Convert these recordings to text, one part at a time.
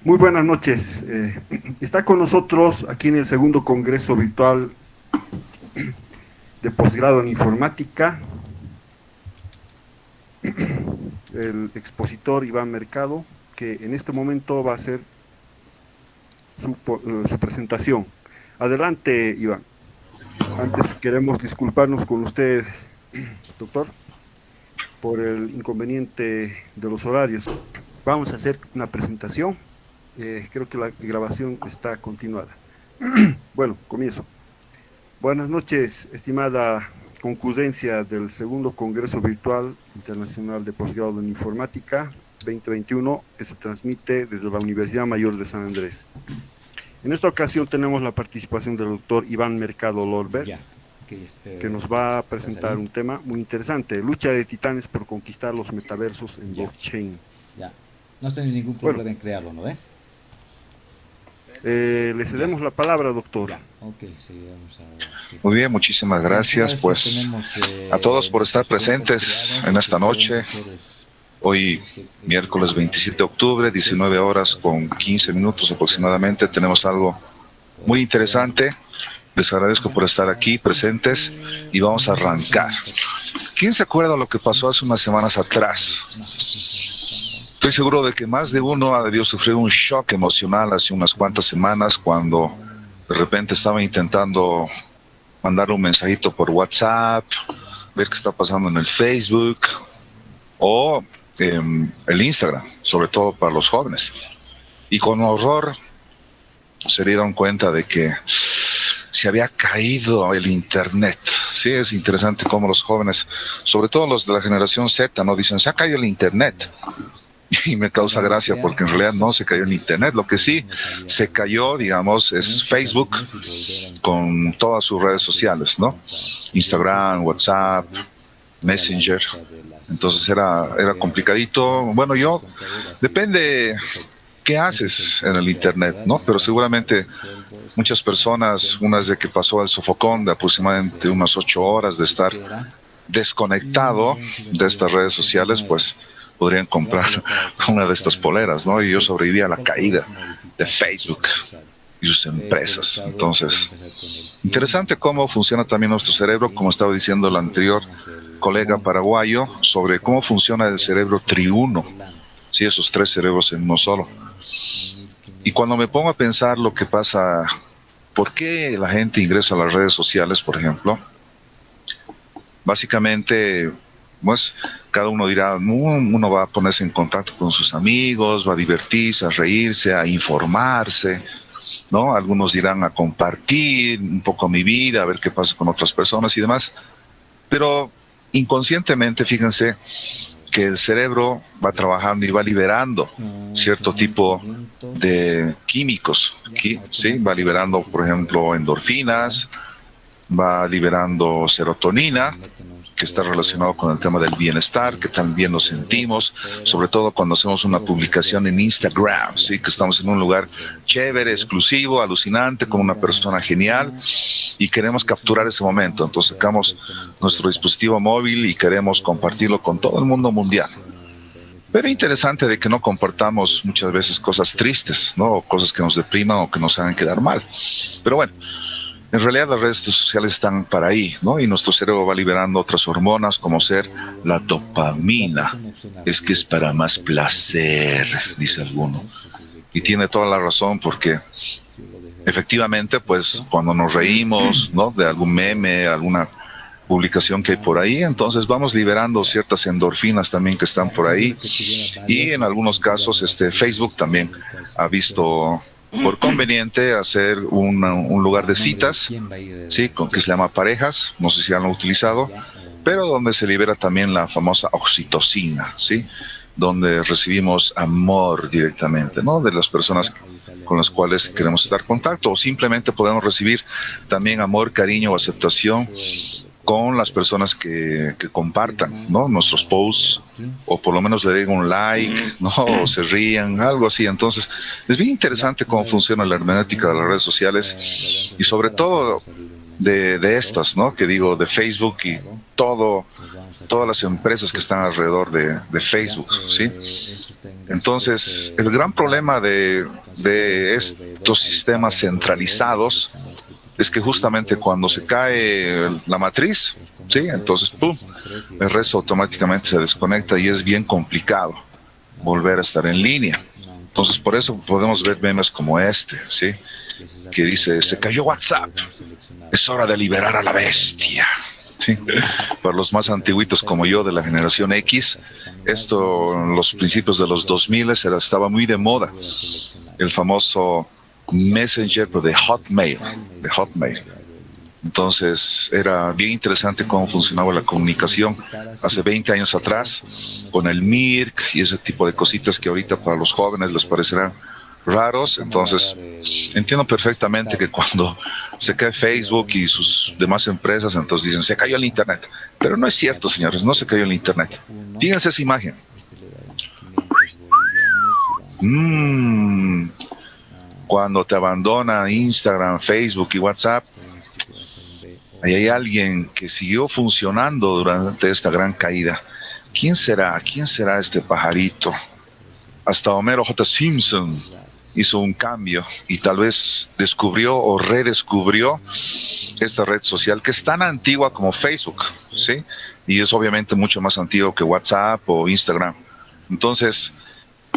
Muy buenas noches. Está con nosotros aquí en el segundo Congreso Virtual de Posgrado en Informática el expositor Iván Mercado, que en este momento va a hacer su presentación. Adelante, Iván. Antes queremos disculparnos con usted, doctor, por el inconveniente de los horarios. Vamos a hacer una presentación. Creo que la grabación está continuada. Bueno, comienzo. Buenas noches, estimada concurrencia del segundo Congreso Virtual Internacional de Posgrado en Informática 2021, que se transmite desde la Universidad Mayor de San Andrés. En esta ocasión tenemos la participación del doctor Iván Mercado Lorber, que nos va a presentar un tema muy interesante: lucha de titanes por conquistar los metaversos en blockchain. Ya, no has tenido ningún problema en crearlo, ¿no? Le cedemos la palabra, doctor. Okay, sí, vamos a ver, sí. Muy bien, muchísimas gracias pues a todos por estar presentes en esta noche. Hoy, miércoles 27 de octubre, 19 horas con 15 minutos aproximadamente, tenemos algo muy interesante. Les agradezco por estar aquí presentes y vamos a arrancar. ¿Quién se acuerda de lo que pasó hace unas semanas atrás? Estoy seguro de que más de uno ha debido sufrir un shock emocional hace unas cuantas semanas cuando de repente estaba intentando mandar un mensajito por WhatsApp, ver qué está pasando en el Facebook o el Instagram, sobre todo para los jóvenes. Y con horror se dieron cuenta de que se había caído el internet. Sí, es interesante cómo los jóvenes, sobre todo los de la generación Z, no dicen, se ha caído el internet. Y me causa gracia porque en realidad no se cayó el internet. Lo que sí se cayó, digamos, es Facebook con todas sus redes sociales, ¿no? Instagram, WhatsApp, Messenger. Entonces era complicadito. Bueno, depende qué haces en el internet, ¿no? Pero seguramente muchas personas, una vez de que pasó el sofocón de aproximadamente unas 8 horas de estar desconectado de estas redes sociales, pues podrían comprar una de estas poleras, ¿no? Y yo sobreviví a la caída de Facebook y sus empresas. Entonces, interesante cómo funciona también nuestro cerebro, como estaba diciendo el anterior colega paraguayo, sobre cómo funciona el cerebro triuno, sí, esos 3 cerebros en uno solo. Y cuando me pongo a pensar lo que pasa, ¿por qué la gente ingresa a las redes sociales, por ejemplo? Básicamente, pues cada uno dirá, uno va a ponerse en contacto con sus amigos, va a divertirse, a reírse, a informarse, ¿no? Algunos dirán a compartir un poco mi vida, a ver qué pasa con otras personas y demás. Pero inconscientemente, fíjense que el cerebro va trabajando y va liberando cierto tipo de químicos, ¿sí? Va liberando, por ejemplo, endorfinas, va liberando serotonina, que está relacionado con el tema del bienestar, que también nos sentimos, sobre todo cuando hacemos una publicación en Instagram, ¿sí? Que estamos en un lugar chévere, exclusivo, alucinante, con una persona genial, y queremos capturar ese momento. Entonces sacamos nuestro dispositivo móvil y queremos compartirlo con todo el mundo mundial. Pero interesante de que no compartamos muchas veces cosas tristes, ¿no? O cosas que nos depriman o que nos hagan quedar mal. Pero bueno, en realidad las redes sociales están para ahí, ¿no? Y nuestro cerebro va liberando otras hormonas como ser la dopamina. Es que es para más placer, dice alguno. Y tiene toda la razón porque efectivamente, pues cuando nos reímos, ¿no? De algún meme, alguna publicación que hay por ahí, entonces vamos liberando ciertas endorfinas también que están por ahí. Y en algunos casos Facebook también ha visto por conveniente hacer un lugar de citas, ¿sí? Que se llama Parejas, no sé si han utilizado, pero donde se libera también la famosa oxitocina, ¿sí? Donde recibimos amor directamente, ¿no? De las personas con las cuales queremos estar en contacto, o simplemente podemos recibir también amor, cariño o aceptación con las personas que compartan, ¿no? Nuestros posts, o por lo menos le den un like, ¿no? O se rían, algo así. Entonces, es bien interesante cómo funciona la hermenéutica de las redes sociales y sobre todo de estas, ¿no? Que digo, de Facebook y todas las empresas que están alrededor de Facebook, ¿sí? Entonces, el gran problema de estos sistemas centralizados es que justamente cuando se cae la matriz, ¿sí? Entonces, ¡pum!, el resto automáticamente se desconecta y es bien complicado volver a estar en línea. Entonces, por eso podemos ver memes como este, ¿sí? Que dice, se cayó WhatsApp, es hora de liberar a la bestia. ¿Sí? Para los más antiguitos como yo, de la generación X, esto en los principios de los 2000 estaba muy de moda. El famoso Messenger, pero de Hotmail. Entonces era bien interesante cómo funcionaba la comunicación hace 20 años atrás, con el Mirk y ese tipo de cositas que ahorita para los jóvenes les parecerán raros. Entonces entiendo perfectamente que cuando se cae Facebook y sus demás empresas, entonces dicen, se cayó el internet. Pero no es cierto, señores, no se cayó el internet. Fíjense esa imagen. Cuando te abandona Instagram, Facebook y WhatsApp, ahí hay alguien que siguió funcionando durante esta gran caída. ¿Quién será? ¿Quién será este pajarito? Hasta Homero J. Simpson hizo un cambio y tal vez descubrió o redescubrió esta red social que es tan antigua como Facebook, ¿sí? Y es obviamente mucho más antiguo que WhatsApp o Instagram. Entonces,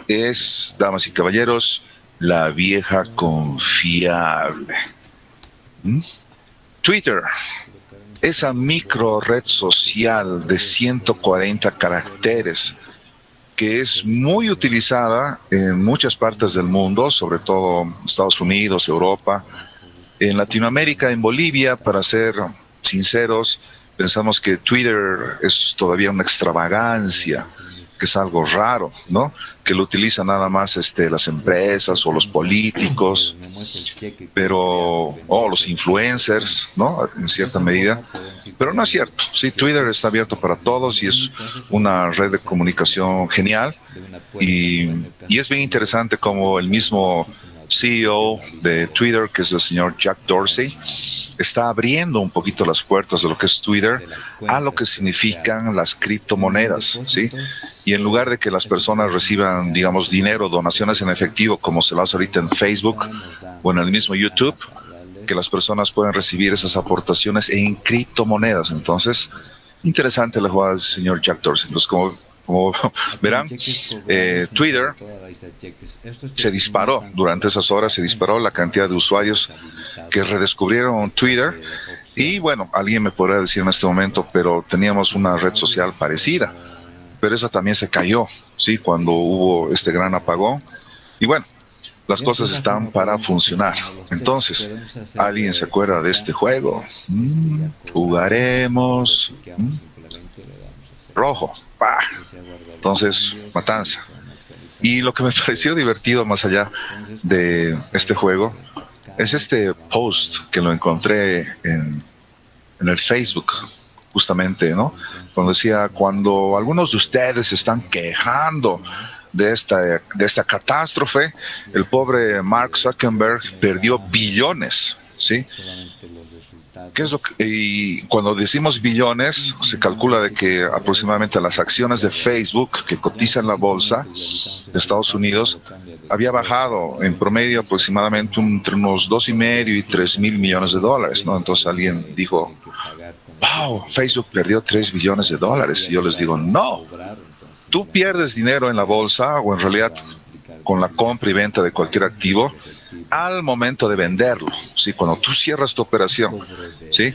es, damas y caballeros, la vieja confiable. Twitter, esa micro red social de 140 caracteres que es muy utilizada en muchas partes del mundo, sobre todo Estados Unidos, Europa, en Latinoamérica, en Bolivia, para ser sinceros, pensamos que Twitter es todavía una extravagancia, que es algo raro, ¿no? Que lo utilizan nada más las empresas o los políticos, pero los influencers, ¿no? En cierta medida. Pero no es cierto. Sí, Twitter está abierto para todos y es una red de comunicación genial. Y es bien interesante como el mismo CEO de Twitter, que es el señor Jack Dorsey, está abriendo un poquito las puertas de lo que es Twitter a lo que significan las criptomonedas, ¿sí? Y en lugar de que las personas reciban, digamos, dinero, donaciones en efectivo, como se lo hace ahorita en Facebook o en el mismo YouTube, que las personas pueden recibir esas aportaciones en criptomonedas. Entonces, interesante la jugada del señor Jack Dorsey. Entonces, como verán, Twitter se disparó, durante esas horas se disparó la cantidad de usuarios que redescubrieron Twitter. Y bueno, alguien me podrá decir en este momento, pero teníamos una red social parecida, pero esa también se cayó, ¿sí? Cuando hubo este gran apagón. Y bueno, las cosas están para funcionar. Entonces, ¿alguien se acuerda de este juego? Jugaremos rojo. ¡Pah! Entonces, matanza. Y lo que me pareció divertido más allá de este juego es este post que lo encontré en el Facebook, justamente, ¿no? Cuando decía, cuando algunos de ustedes se están quejando de esta catástrofe, el pobre Mark Zuckerberg perdió billones, ¿sí? ¿Qué es lo que, y cuando decimos billones, se calcula de que aproximadamente las acciones de Facebook que cotizan en la bolsa de Estados Unidos había bajado en promedio aproximadamente entre unos 2,5 y 3,000 millones de dólares, ¿no? Entonces alguien dijo, wow, Facebook perdió 3 billones de dólares. Y yo les digo, no, tú pierdes dinero en la bolsa o en realidad con la compra y venta de cualquier activo al momento de venderlo, ¿sí? Cuando tú cierras tu operación, ¿sí?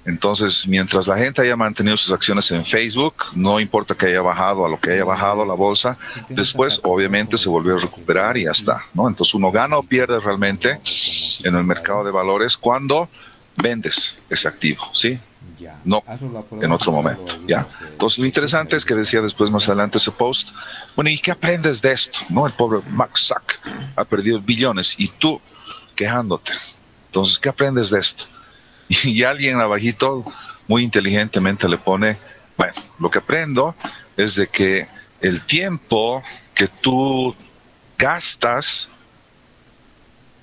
Entonces, mientras la gente haya mantenido sus acciones en Facebook, no importa que haya bajado a lo que haya bajado la bolsa, después obviamente se volvió a recuperar y ya está, ¿no? Entonces uno gana o pierde realmente en el mercado de valores cuando vendes ese activo, ¿sí? No en otro momento, ¿ya? Entonces lo interesante es que decía después más adelante ese post, bueno, ¿y qué aprendes de esto? ¿No? El pobre Mark Zuck ha perdido billones y tú quejándote. Entonces, ¿qué aprendes de esto? Y alguien abajito muy inteligentemente le pone, bueno, lo que aprendo es de que el tiempo que tú gastas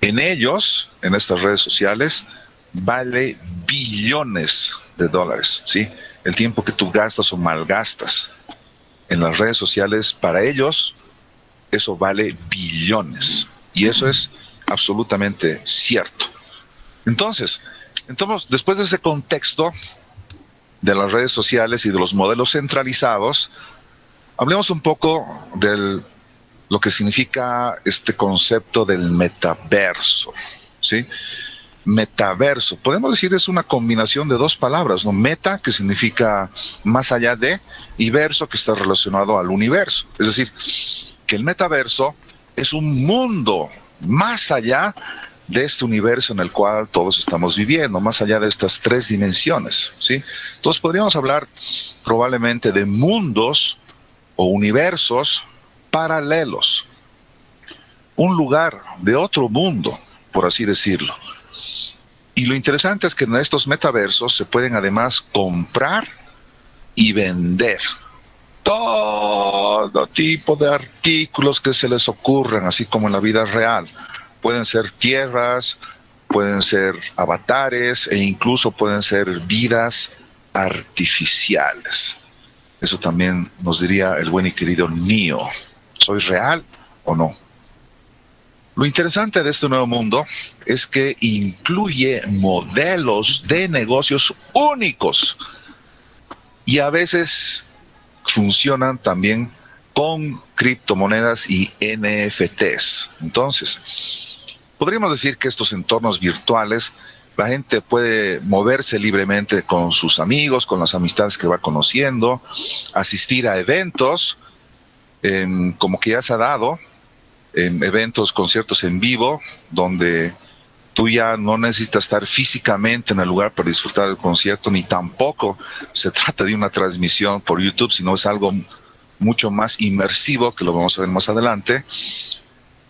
en ellos, en estas redes sociales, vale billones de dólares, ¿sí? El tiempo que tú gastas o malgastas en las redes sociales, para ellos, eso vale billones. Y eso es absolutamente cierto. Entonces, después de ese contexto de las redes sociales y de los modelos centralizados, hablemos un poco de lo que significa este concepto del metaverso, ¿sí? Metaverso, podemos decir, es una combinación de dos palabras, ¿no? Meta, que significa más allá de, y verso, que está relacionado al universo. Es decir, que el metaverso es un mundo más allá de este universo en el cual todos estamos viviendo, más allá de estas tres dimensiones, ¿sí? Entonces podríamos hablar probablemente de mundos o universos paralelos, un lugar de otro mundo, por así decirlo. Y lo interesante es que en estos metaversos se pueden además comprar y vender todo tipo de artículos que se les ocurran, así como en la vida real. Pueden ser tierras, pueden ser avatares e incluso pueden ser vidas artificiales. Eso también nos diría el buen y querido Neo. ¿Soy real o no? Lo interesante de este nuevo mundo es que incluye modelos de negocios únicos y a veces funcionan también con criptomonedas y NFTs. Entonces, podríamos decir que estos entornos virtuales, la gente puede moverse libremente con sus amigos, con las amistades que va conociendo, asistir a eventos, como que ya se ha dado, eventos, conciertos en vivo, donde tú ya no necesitas estar físicamente en el lugar para disfrutar del concierto, ni tampoco se trata de una transmisión por YouTube, sino es algo mucho más inmersivo, que lo vamos a ver más adelante.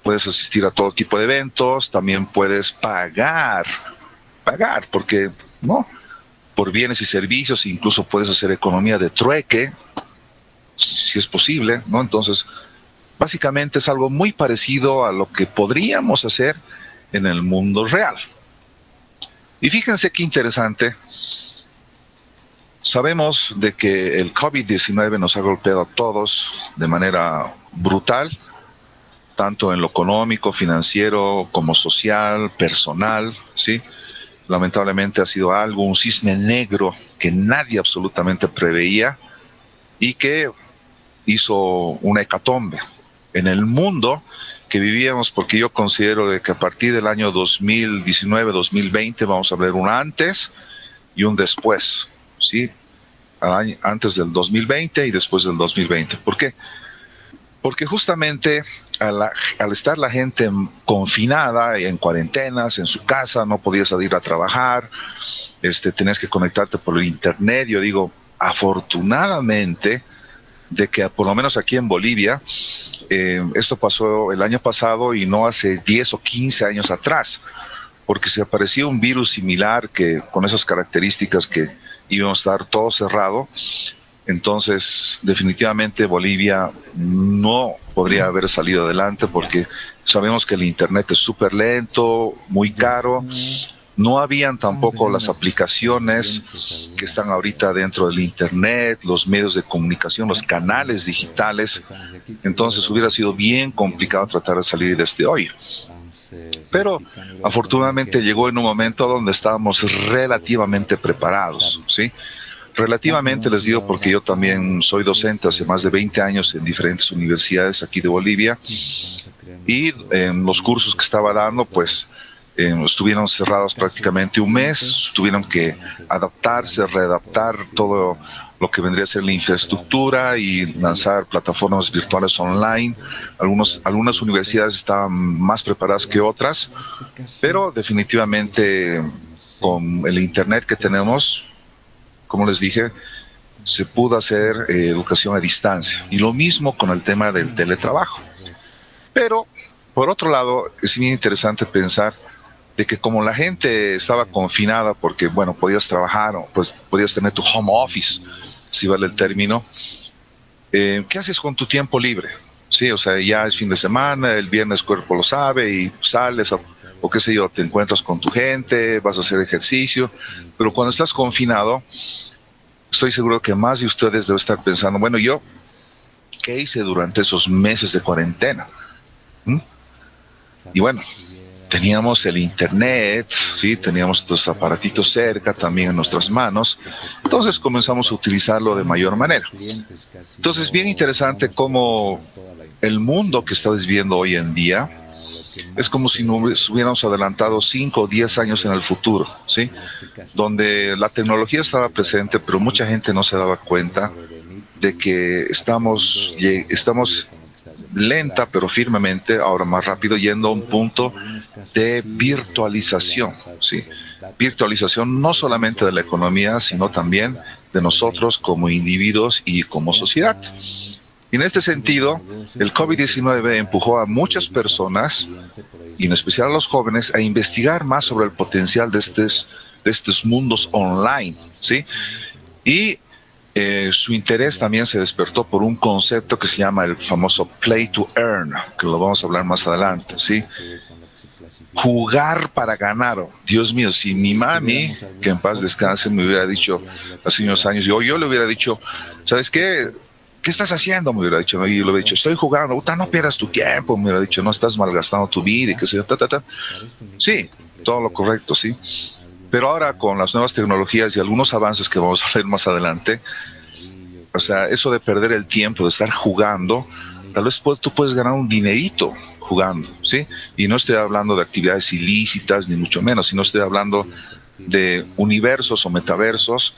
Puedes asistir a todo tipo de eventos, también puedes pagar, porque, ¿no? Por bienes y servicios, incluso puedes hacer economía de trueque, si es posible, ¿no? Entonces, básicamente es algo muy parecido a lo que podríamos hacer en el mundo real. Y fíjense qué interesante. Sabemos de que el COVID-19 nos ha golpeado a todos de manera brutal, tanto en lo económico, financiero, como social, personal, ¿sí? Lamentablemente ha sido algo, un cisne negro que nadie absolutamente preveía y que hizo una hecatombe en el mundo que vivíamos, porque yo considero de que a partir del año 2019-2020 vamos a ver un antes y un después, ¿sí? Antes del 2020 y después del 2020. ¿Por qué? Porque justamente al estar la gente confinada y en cuarentenas, en su casa, no podías salir a trabajar, tenías que conectarte por el internet. Yo digo, afortunadamente, de que por lo menos aquí en Bolivia, esto pasó el año pasado y no hace 10 o 15 años atrás, porque si aparecía un virus similar que con esas características que íbamos a estar todo cerrado, entonces definitivamente Bolivia no podría haber salido adelante, porque sabemos que el internet es súper lento, muy caro. No habían tampoco las aplicaciones que están ahorita dentro del internet, los medios de comunicación, los canales digitales. Entonces hubiera sido bien complicado tratar de salir de este hoyo. Pero afortunadamente llegó en un momento donde estábamos relativamente preparados, ¿sí? Relativamente les digo porque yo también soy docente hace más de 20 años en diferentes universidades aquí de Bolivia, y en los cursos que estaba dando, pues estuvieron cerrados prácticamente un mes, tuvieron que adaptarse, readaptar todo lo que vendría a ser la infraestructura y lanzar plataformas virtuales online. Algunas universidades estaban más preparadas que otras, pero definitivamente con el internet que tenemos, como les dije, se pudo hacer educación a distancia, y lo mismo con el tema del teletrabajo. Pero por otro lado, es bien interesante pensar de que como la gente estaba confinada, porque bueno, podías trabajar, pues podías tener tu home office, si vale el término, ¿qué haces con tu tiempo libre? Sí, o sea, ya es fin de semana, el viernes cuerpo lo sabe y sales a o qué sé yo, te encuentras con tu gente, vas a hacer ejercicio, pero cuando estás confinado, estoy seguro que más de ustedes deben estar pensando, bueno, yo, ¿qué hice durante esos meses de cuarentena? ¿Mm? Y bueno, teníamos el internet, ¿sí? Teníamos estos aparatitos cerca también en nuestras manos, entonces comenzamos a utilizarlo de mayor manera. Entonces, bien interesante cómo el mundo que estás viviendo hoy en día es como si nos hubiéramos adelantado 5 o 10 años en el futuro, ¿sí? Donde la tecnología estaba presente, pero mucha gente no se daba cuenta de que estamos lenta pero firmemente, ahora más rápido, yendo a un punto de virtualización, ¿sí? Virtualización no solamente de la economía, sino también de nosotros como individuos y como sociedad. Y en este sentido, el COVID-19 empujó a muchas personas, y en especial a los jóvenes, a investigar más sobre el potencial de estos mundos online, ¿sí? Y su interés también se despertó por un concepto que se llama el famoso play to earn, que lo vamos a hablar más adelante, ¿sí? Jugar para ganar. Dios mío, si mi mami, que en paz descanse, me hubiera dicho hace unos años, yo le hubiera dicho, ¿sabes qué? ¿Qué estás haciendo? Me hubiera dicho, ¿no? Y yo le hubiera dicho, estoy jugando. Puta, no pierdas tu tiempo. Me hubiera dicho, no estás malgastando tu vida y qué sé yo, Sí, todo lo correcto, sí. Pero ahora con las nuevas tecnologías y algunos avances que vamos a ver más adelante, o sea, eso de perder el tiempo, de estar jugando, tal vez tú puedes ganar un dinerito jugando, ¿sí? Y no estoy hablando de actividades ilícitas, ni mucho menos, sino estoy hablando de universos o metaversos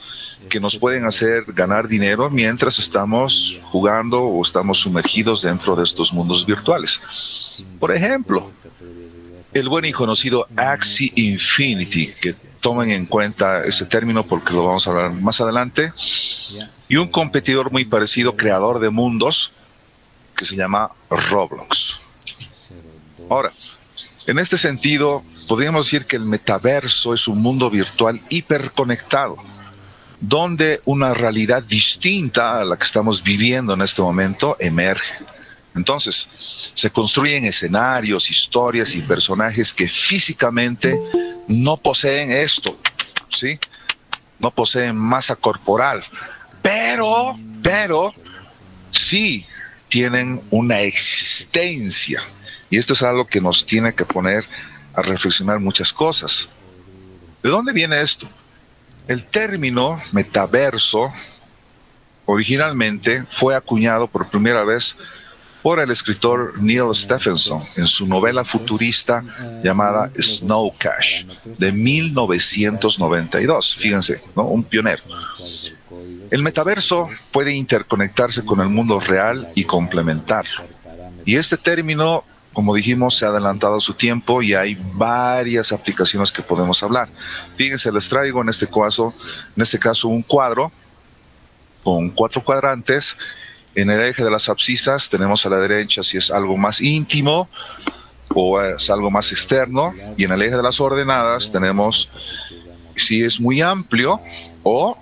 que nos pueden hacer ganar dinero mientras estamos jugando o estamos sumergidos dentro de estos mundos virtuales. Por ejemplo, el buen y conocido Axie Infinity, que tomen en cuenta ese término porque lo vamos a hablar más adelante, y un competidor muy parecido, creador de mundos, que se llama Roblox. Ahora, en este sentido, podríamos decir que el metaverso es un mundo virtual hiperconectado, donde una realidad distinta a la que estamos viviendo en este momento emerge. Entonces, se construyen escenarios, historias y personajes que físicamente no poseen esto, ¿sí? No poseen masa corporal, pero sí tienen una existencia. Y esto es algo que nos tiene que poner a reflexionar muchas cosas. ¿De dónde viene esto? El término metaverso originalmente fue acuñado por primera vez por el escritor Neil Stephenson en su novela futurista llamada Snow Crash de 1992. Fíjense, ¿no? Un pionero. El metaverso puede interconectarse con el mundo real y complementarlo. Y este término, como dijimos, se ha adelantado a su tiempo y hay varias aplicaciones que podemos hablar. Fíjense, les traigo en este caso un cuadro con 4 cuadrantes. En el eje de las abscisas tenemos a la derecha si es algo más íntimo o es algo más externo, y en el eje de las ordenadas tenemos si es muy amplio o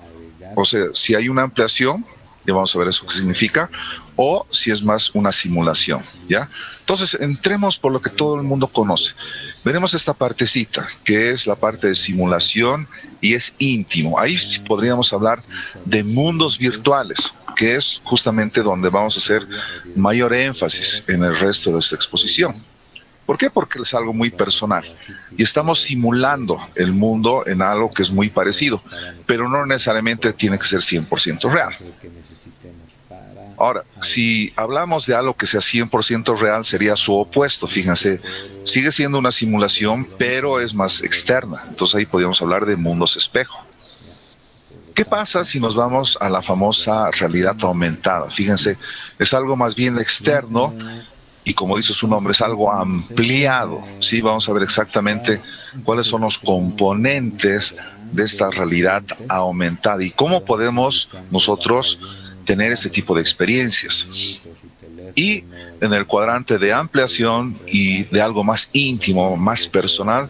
sea, si hay una ampliación, ya vamos a ver eso qué significa, o si es más una simulación, ¿ya? Entonces, entremos por lo que todo el mundo conoce. Veremos esta partecita, que es la parte de simulación y es íntimo. Ahí sí podríamos hablar de mundos virtuales, que es justamente donde vamos a hacer mayor énfasis en el resto de esta exposición. ¿Por qué? Porque es algo muy personal y estamos simulando el mundo en algo que es muy parecido, pero no necesariamente tiene que ser 100% real. Ahora, si hablamos de algo que sea 100% real, sería su opuesto. Fíjense, sigue siendo una simulación, pero es más externa. Entonces ahí podríamos hablar de mundos espejo. ¿Qué pasa si nos vamos a la famosa realidad aumentada? Fíjense, es algo más bien externo y, como dice su nombre, es algo ampliado. Sí, vamos a ver exactamente cuáles son los componentes de esta realidad aumentada y cómo podemos nosotros tener este tipo de experiencias. Y en el cuadrante de ampliación y de algo más íntimo, más personal,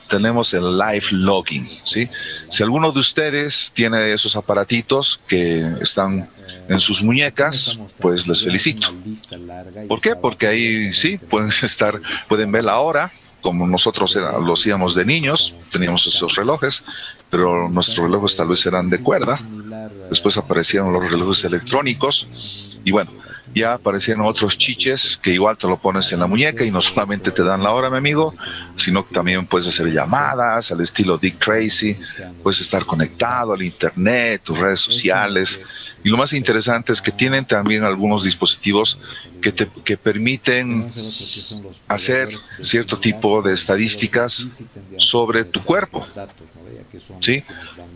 tenemos el live logging, ¿sí? Si alguno de ustedes tiene esos aparatitos que están en sus muñecas, pues les felicito. ¿Por qué? Porque ahí sí pueden ver la hora, como nosotros lo hacíamos de niños, teníamos esos relojes, pero nuestros relojes tal vez eran de cuerda. Después aparecieron los relojes electrónicos y bueno, ya aparecieron otros chiches que igual te lo pones en la muñeca y no solamente te dan la hora, mi amigo, sino que también puedes hacer llamadas al estilo Dick Tracy, puedes estar conectado al internet, tus redes sociales. Y lo más interesante es que tienen también algunos dispositivos que permiten hacer cierto tipo de estadísticas sobre tu cuerpo, ¿sí?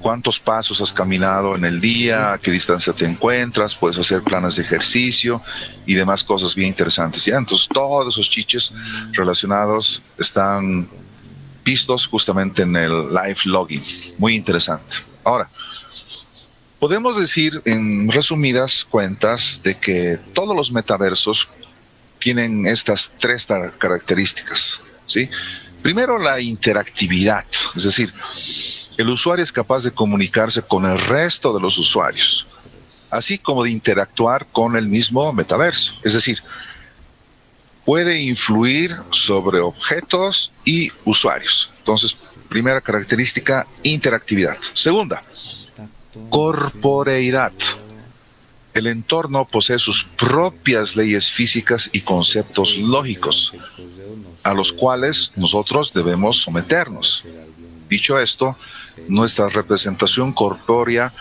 Cuántos pasos has caminado en el día, a qué distancia te encuentras, puedes hacer planes de ejercicio y demás cosas bien interesantes, ¿ya? Entonces todos esos chiches relacionados están vistos justamente en el live logging, muy interesante. Ahora, podemos decir en resumidas cuentas de que todos los metaversos tienen estas tres características, ¿sí? Primero, la interactividad, es decir, el usuario es capaz de comunicarse con el resto de los usuarios, así como de interactuar con el mismo metaverso, es decir, puede influir sobre objetos y usuarios. Entonces, primera característica, interactividad. Segunda, corporeidad. El entorno posee sus propias leyes físicas y conceptos lógicos, a los cuales nosotros debemos someternos. Dicho esto, nuestra representación corpórea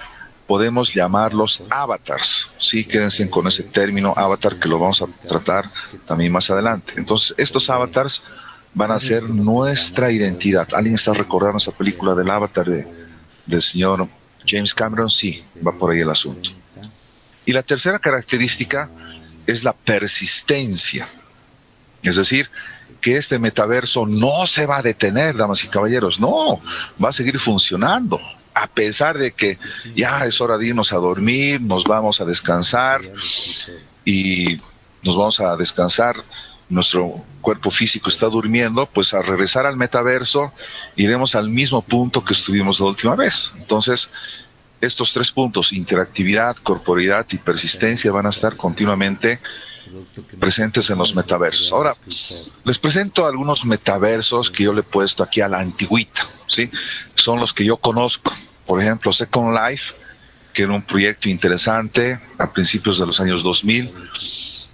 podemos llamarlos avatars. Sí, quédense con ese término avatar que lo vamos a tratar también más adelante. Entonces, estos avatars van a ser nuestra identidad. ¿Alguien está recordando esa película del Avatar del señor James Cameron? Sí, va por ahí el asunto. Y la tercera característica es la persistencia. Es decir, que este metaverso no se va a detener, damas y caballeros, no, va a seguir funcionando, a pesar de que ya es hora de irnos a dormir, nos vamos a descansar y nos vamos a descansar, nuestro cuerpo físico está durmiendo, pues al regresar al metaverso iremos al mismo punto que estuvimos la última vez. Entonces, estos tres puntos, interactividad, corporeidad y persistencia, van a estar continuamente presentes en los metaversos. Ahora, les presento algunos metaversos que yo le he puesto aquí a la antigüita, ¿sí? Son los que yo conozco. Por ejemplo, Second Life, que era un proyecto interesante a principios de los años 2000,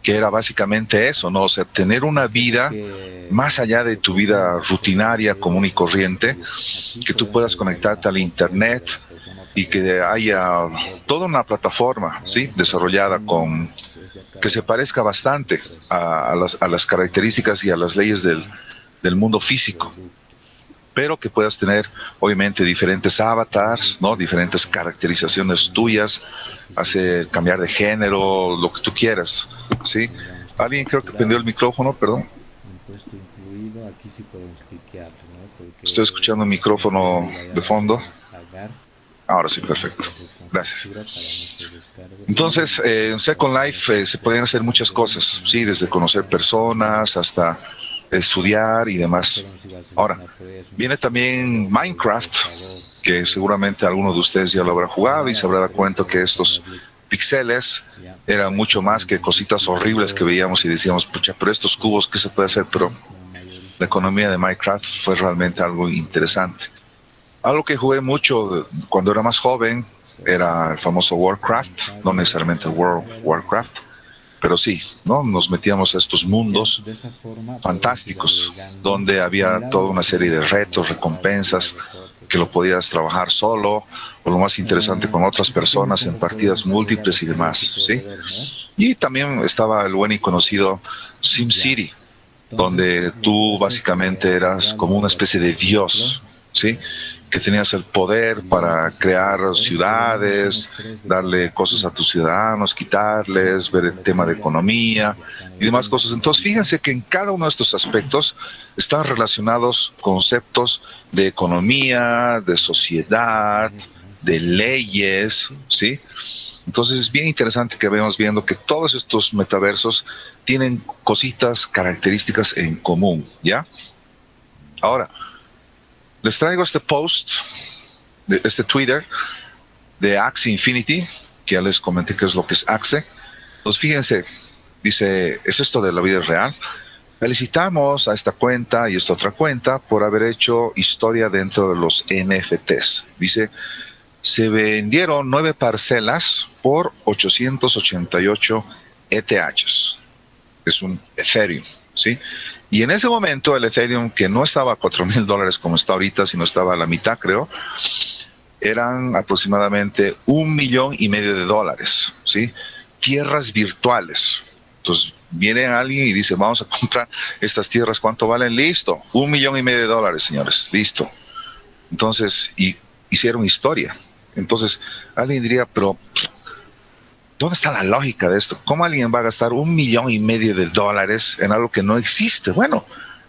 que era básicamente eso, ¿no? O sea, tener una vida más allá de tu vida rutinaria, común y corriente, que tú puedas conectarte al internet y que haya toda una plataforma, ¿sí?, desarrollada con que se parezca bastante a las características y a las leyes del mundo físico, pero que puedas tener obviamente diferentes avatars, ¿no?, diferentes caracterizaciones tuyas, hacer cambiar de género, lo que tú quieras, ¿sí? Alguien creo que prendió el micrófono, perdón. Estoy escuchando un micrófono de fondo. Ahora sí, perfecto. Gracias. Entonces, en Second Life se pueden hacer muchas cosas, sí, desde conocer personas hasta estudiar y demás. Ahora, viene también Minecraft, que seguramente algunos de ustedes ya lo habrán jugado y se habrá dado cuenta que estos píxeles eran mucho más que cositas horribles que veíamos y decíamos, pucha, pero estos cubos, ¿qué se puede hacer? Pero la economía de Minecraft fue realmente algo interesante. Algo que jugué mucho cuando era más joven era el famoso Warcraft, no necesariamente World of Warcraft, pero sí, ¿no? Nos metíamos a estos mundos fantásticos, donde había toda una serie de retos, recompensas, que lo podías trabajar solo, o lo más interesante, con otras personas en partidas múltiples y demás, ¿sí? Y también estaba el buen y conocido SimCity, donde tú básicamente eras como una especie de dios, ¿sí?, que tenías el poder para crear ciudades, darle cosas a tus ciudadanos, quitarles, ver el tema de economía y demás cosas. Entonces, fíjense que en cada uno de estos aspectos están relacionados conceptos de economía, de sociedad, de leyes, ¿sí? Entonces, es bien interesante que vayamos viendo que todos estos metaversos tienen cositas, características en común, ¿ya? Ahora, les traigo este post, este Twitter de Axie Infinity, que ya les comenté qué es lo que es Axie. Pues fíjense, dice, ¿es esto de la vida real? Felicitamos a esta cuenta y esta otra cuenta por haber hecho historia dentro de los NFTs. Dice, se vendieron 9 parcelas por 888 ETHs. Es un Ethereum, ¿sí? Y en ese momento el Ethereum, que no estaba a $4,000 como está ahorita, sino estaba a la mitad, creo, eran aproximadamente $1,500,000, ¿sí? Tierras virtuales. Entonces viene alguien y dice, vamos a comprar estas tierras, ¿cuánto valen? Listo, $1,500,000, señores, listo. Entonces, y hicieron historia. Entonces, alguien diría, pero ¿dónde está la lógica de esto? ¿Cómo alguien va a gastar $1,500,000 en algo que no existe? Bueno,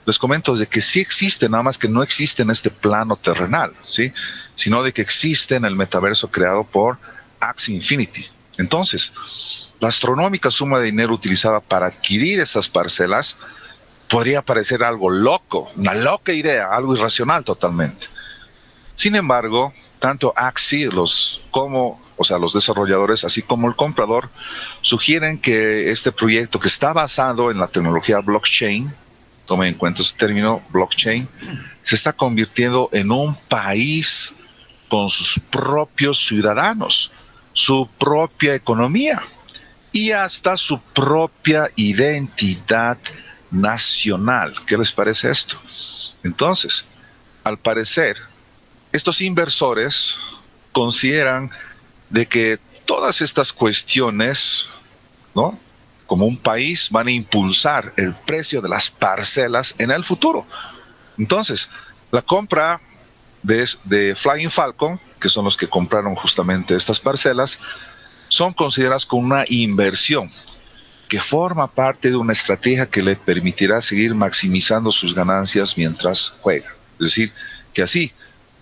les comento de que sí existe, nada más que no existe en este plano terrenal, ¿sí? Sino de que existe en el metaverso creado por Axie Infinity. Entonces, la astronómica suma de dinero utilizada para adquirir estas parcelas podría parecer algo loco, una loca idea, algo irracional totalmente. Sin embargo, tanto Axie los desarrolladores, así como el comprador, sugieren que este proyecto, que está basado en la tecnología blockchain, tomen en cuenta ese término, blockchain, se está convirtiendo en un país con sus propios ciudadanos, su propia economía y hasta su propia identidad nacional. ¿Qué les parece esto? Entonces, al parecer, estos inversores consideran de que todas estas cuestiones, ¿no?, como un país, van a impulsar el precio de las parcelas en el futuro. Entonces, la compra de Flying Falcon, que son los que compraron justamente estas parcelas, son consideradas como una inversión que forma parte de una estrategia que le permitirá seguir maximizando sus ganancias mientras juega. Es decir, que así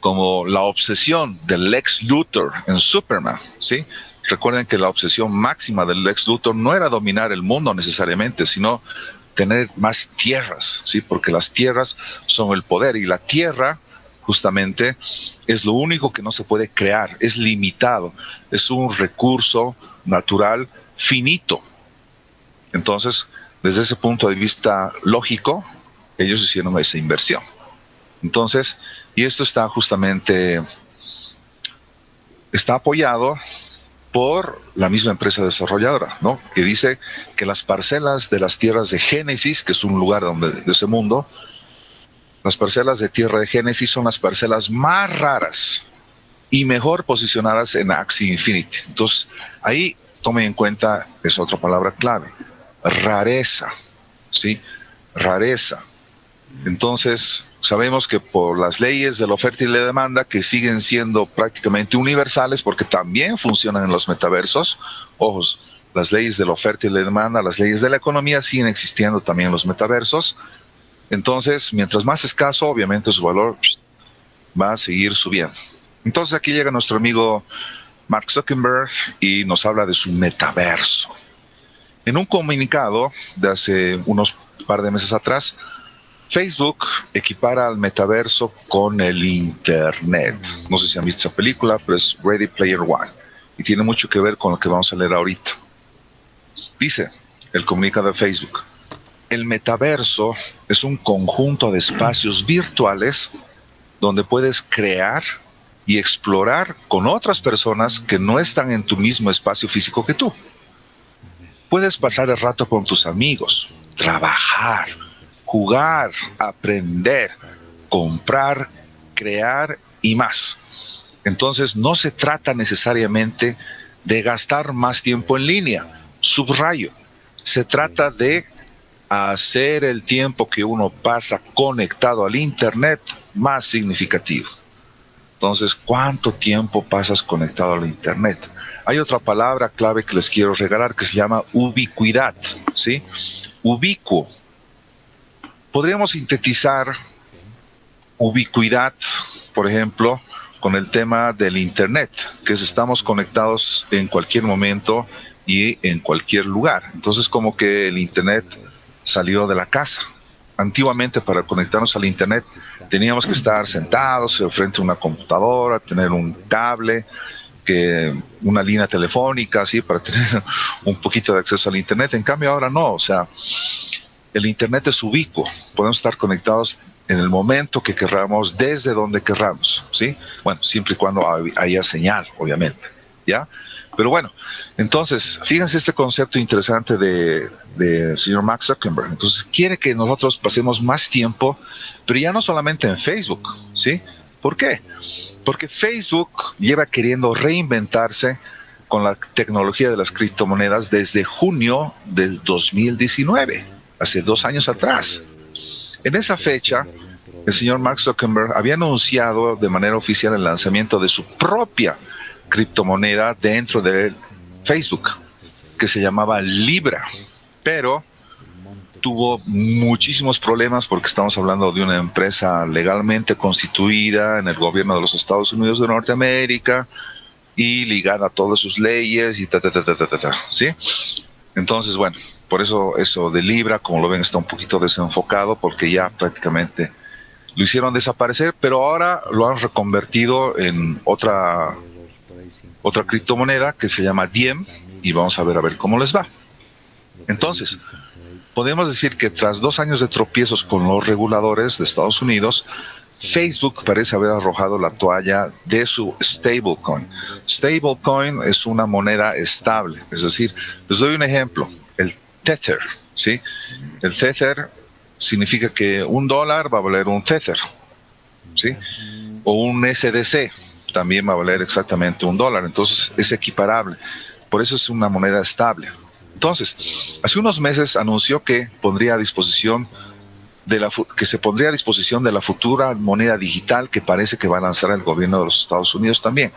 como la obsesión del Lex Luthor en Superman, ¿sí? Recuerden que la obsesión máxima del Lex Luthor no era dominar el mundo necesariamente, sino tener más tierras, ¿sí? Porque las tierras son el poder, y la tierra justamente es lo único que no se puede crear, es limitado, es un recurso natural finito. Entonces, desde ese punto de vista lógico, ellos hicieron esa inversión. Entonces, y esto está justamente, está apoyado por la misma empresa desarrolladora, ¿no?, que dice que las parcelas de las tierras de Génesis, que es un lugar de ese mundo, las parcelas de tierra de Génesis son las parcelas más raras y mejor posicionadas en Axie Infinity. Entonces, ahí tomen en cuenta, es otra palabra clave, rareza, ¿sí? Rareza. Entonces, sabemos que por las leyes de la oferta y la demanda, que siguen siendo prácticamente universales, porque también funcionan en los metaversos, ojos, las leyes de la oferta y la demanda, las leyes de la economía siguen existiendo también en los metaversos. Entonces, mientras más escaso, obviamente su valor va a seguir subiendo. Entonces aquí llega nuestro amigo Mark Zuckerberg y nos habla de su metaverso. En un comunicado de hace unos par de meses atrás, Facebook equipara al metaverso con el Internet. No sé si han visto esa película, pero es Ready Player One, y tiene mucho que ver con lo que vamos a leer ahorita. Dice el comunicado de Facebook: el metaverso es un conjunto de espacios virtuales donde puedes crear y explorar con otras personas que no están en tu mismo espacio físico que tú. Puedes pasar el rato con tus amigos, trabajar, jugar, aprender, comprar, crear y más. Entonces no se trata necesariamente de gastar más tiempo en línea, subrayo, se trata de hacer el tiempo que uno pasa conectado al Internet más significativo. Entonces, ¿cuánto tiempo pasas conectado al Internet? Hay otra palabra clave que les quiero regalar que se llama ubicuidad, ¿sí? Ubicuo. Podríamos sintetizar ubicuidad, por ejemplo, con el tema del Internet, que es estamos conectados en cualquier momento y en cualquier lugar. Entonces, como que el Internet salió de la casa. Antiguamente, para conectarnos al Internet teníamos que estar sentados frente a una computadora, tener un cable, una línea telefónica, así, para tener un poquito de acceso al Internet. En cambio ahora no, o sea, el Internet es ubicuo, podemos estar conectados en el momento que querramos, desde donde querramos, ¿sí? Bueno, siempre y cuando haya señal, obviamente, ¿ya? Pero bueno, entonces, fíjense este concepto interesante de señor Mark Zuckerberg. Entonces, quiere que nosotros pasemos más tiempo, pero ya no solamente en Facebook, ¿sí? ¿Por qué? Porque Facebook lleva queriendo reinventarse con la tecnología de las criptomonedas desde junio del 2019, hace 2 años atrás. En esa fecha, el señor Mark Zuckerberg había anunciado de manera oficial el lanzamiento de su propia criptomoneda dentro de Facebook, que se llamaba Libra, pero tuvo muchísimos problemas porque estamos hablando de una empresa legalmente constituida en el gobierno de los Estados Unidos de Norteamérica y ligada a todas sus leyes y ¿sí? Entonces, bueno, por eso de Libra, como lo ven, está un poquito desenfocado porque ya prácticamente lo hicieron desaparecer, pero ahora lo han reconvertido en otra criptomoneda que se llama Diem y vamos a ver cómo les va. Entonces, podemos decir que tras 2 años de tropiezos con los reguladores de Estados Unidos, Facebook parece haber arrojado la toalla de su stablecoin. Stablecoin es una moneda estable, es decir, les doy un ejemplo, el Tether, ¿sí? El Tether significa que $1 va a valer un Tether, ¿sí? O un SDC también va a valer exactamente $1, entonces es equiparable, por eso es una moneda estable. Entonces, hace unos meses anunció que se pondría a disposición de la futura moneda digital que parece que va a lanzar el gobierno de los Estados Unidos también,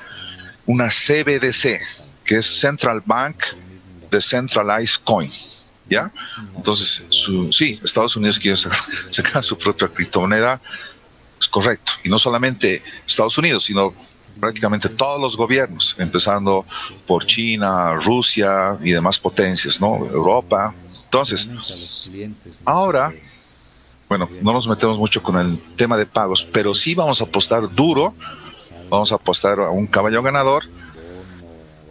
una CBDC, que es Central Bank Decentralized Coin, ¿ya? Entonces, sí, Estados Unidos quiere sacar su propia criptomoneda, es correcto, y no solamente Estados Unidos, sino prácticamente todos los gobiernos, empezando por China, Rusia y demás potencias, ¿no? Europa. Entonces, ahora, bueno, no nos metemos mucho con el tema de pagos, pero sí vamos a apostar duro, vamos a apostar a un caballo ganador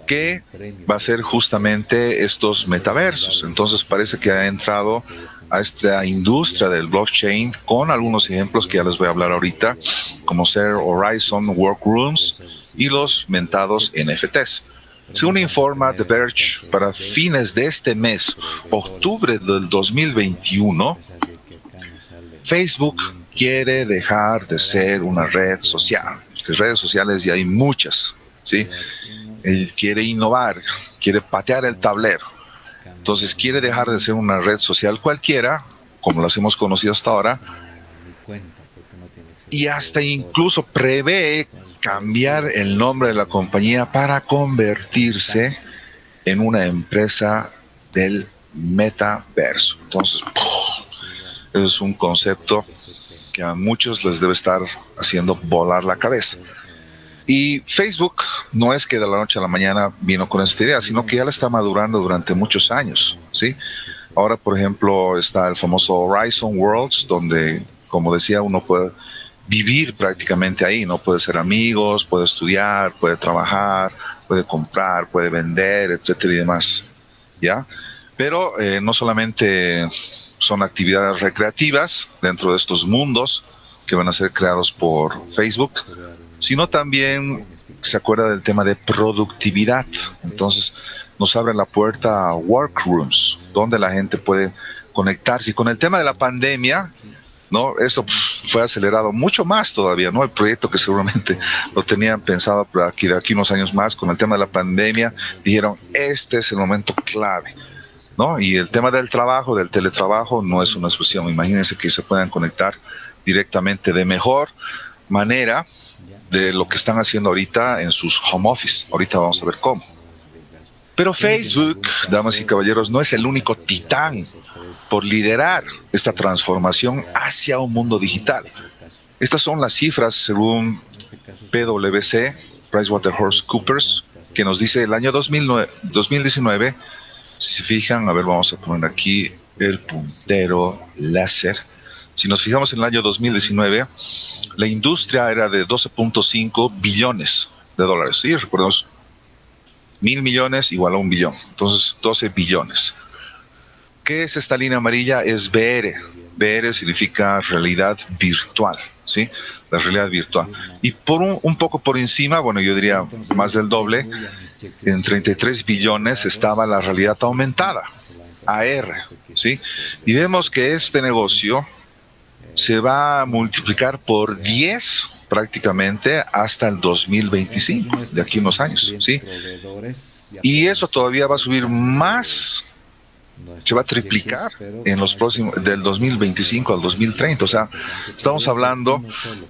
que va a ser justamente estos metaversos. Entonces parece que ha entrado a esta industria del blockchain con algunos ejemplos que ya les voy a hablar ahorita, como ser Horizon Workrooms y los mentados NFTs. Según informa The Verge, para fines de este mes, octubre del 2021, Facebook quiere dejar de ser una red social. Redes sociales ya hay muchas, ¿sí? Él quiere innovar, quiere patear el tablero. Entonces quiere dejar de ser una red social cualquiera, como las hemos conocido hasta ahora, y hasta incluso prevé cambiar el nombre de la compañía para convertirse en una empresa del metaverso. Entonces, es un concepto que a muchos les debe estar haciendo volar la cabeza. Y Facebook no es que de la noche a la mañana vino con esta idea, sino que ya la está madurando durante muchos años, ¿sí? Ahora, por ejemplo, está el famoso Horizon Worlds, donde, como decía, uno puede vivir prácticamente ahí, ¿no? Puede ser amigos, puede estudiar, puede trabajar, puede comprar, puede vender, etcétera y demás, ¿ya? Pero no solamente son actividades recreativas dentro de estos mundos que van a ser creados por Facebook, sino también se acuerda del tema de productividad. Entonces nos abre la puerta a workrooms, donde la gente puede conectarse. Y con el tema de la pandemia, ¿no? Eso fue acelerado mucho más todavía, ¿no? El proyecto que seguramente lo tenían pensado para de aquí unos años más, con el tema de la pandemia, dijeron, este es el momento clave, ¿no? Y el tema del trabajo, del teletrabajo, no es una excepción. Imagínense que se puedan conectar directamente de mejor manera de lo que están haciendo ahorita en sus home office. Ahorita vamos a ver cómo. Pero Facebook, damas y caballeros, no es el único titán por liderar esta transformación hacia un mundo digital. Estas son las cifras según PwC, PricewaterhouseCoopers, que nos dice el año 2019, si se fijan, a ver, vamos a poner aquí el puntero láser. Si nos fijamos en el año 2019, la industria era de 12.5 billones de dólares. Sí, recordemos, 1.000 millones igual a 1 billón. Entonces, 12 billones. ¿Qué es esta línea amarilla? Es VR. VR significa realidad virtual, ¿sí? La realidad virtual. Y por un poco por encima, bueno, yo diría más del doble, en 33 billones estaba la realidad aumentada, AR, ¿sí? Y vemos que este negocio se va a multiplicar por 10 prácticamente hasta el 2025, de aquí a unos años, ¿sí? Y eso todavía va a subir más, se va a triplicar en los próximos, del 2025 al 2030. O sea, estamos hablando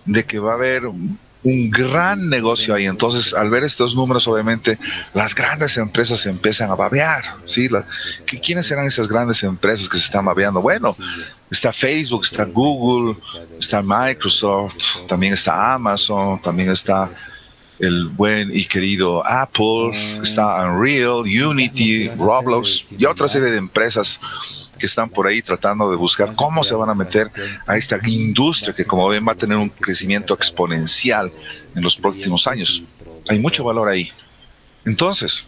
de que va a haber un gran negocio ahí. Entonces, al ver estos números, obviamente, las grandes empresas se empiezan a babear, ¿sí? ¿Quiénes serán esas grandes empresas que se están babeando? Bueno, está Facebook, está Google, está Microsoft, también está Amazon, también está el buen y querido Apple, está Unreal, Unity, Roblox y otra serie de empresas que están por ahí tratando de buscar cómo se van a meter a esta industria que, como ven, va a tener un crecimiento exponencial en los próximos años. Hay mucho valor ahí. Entonces,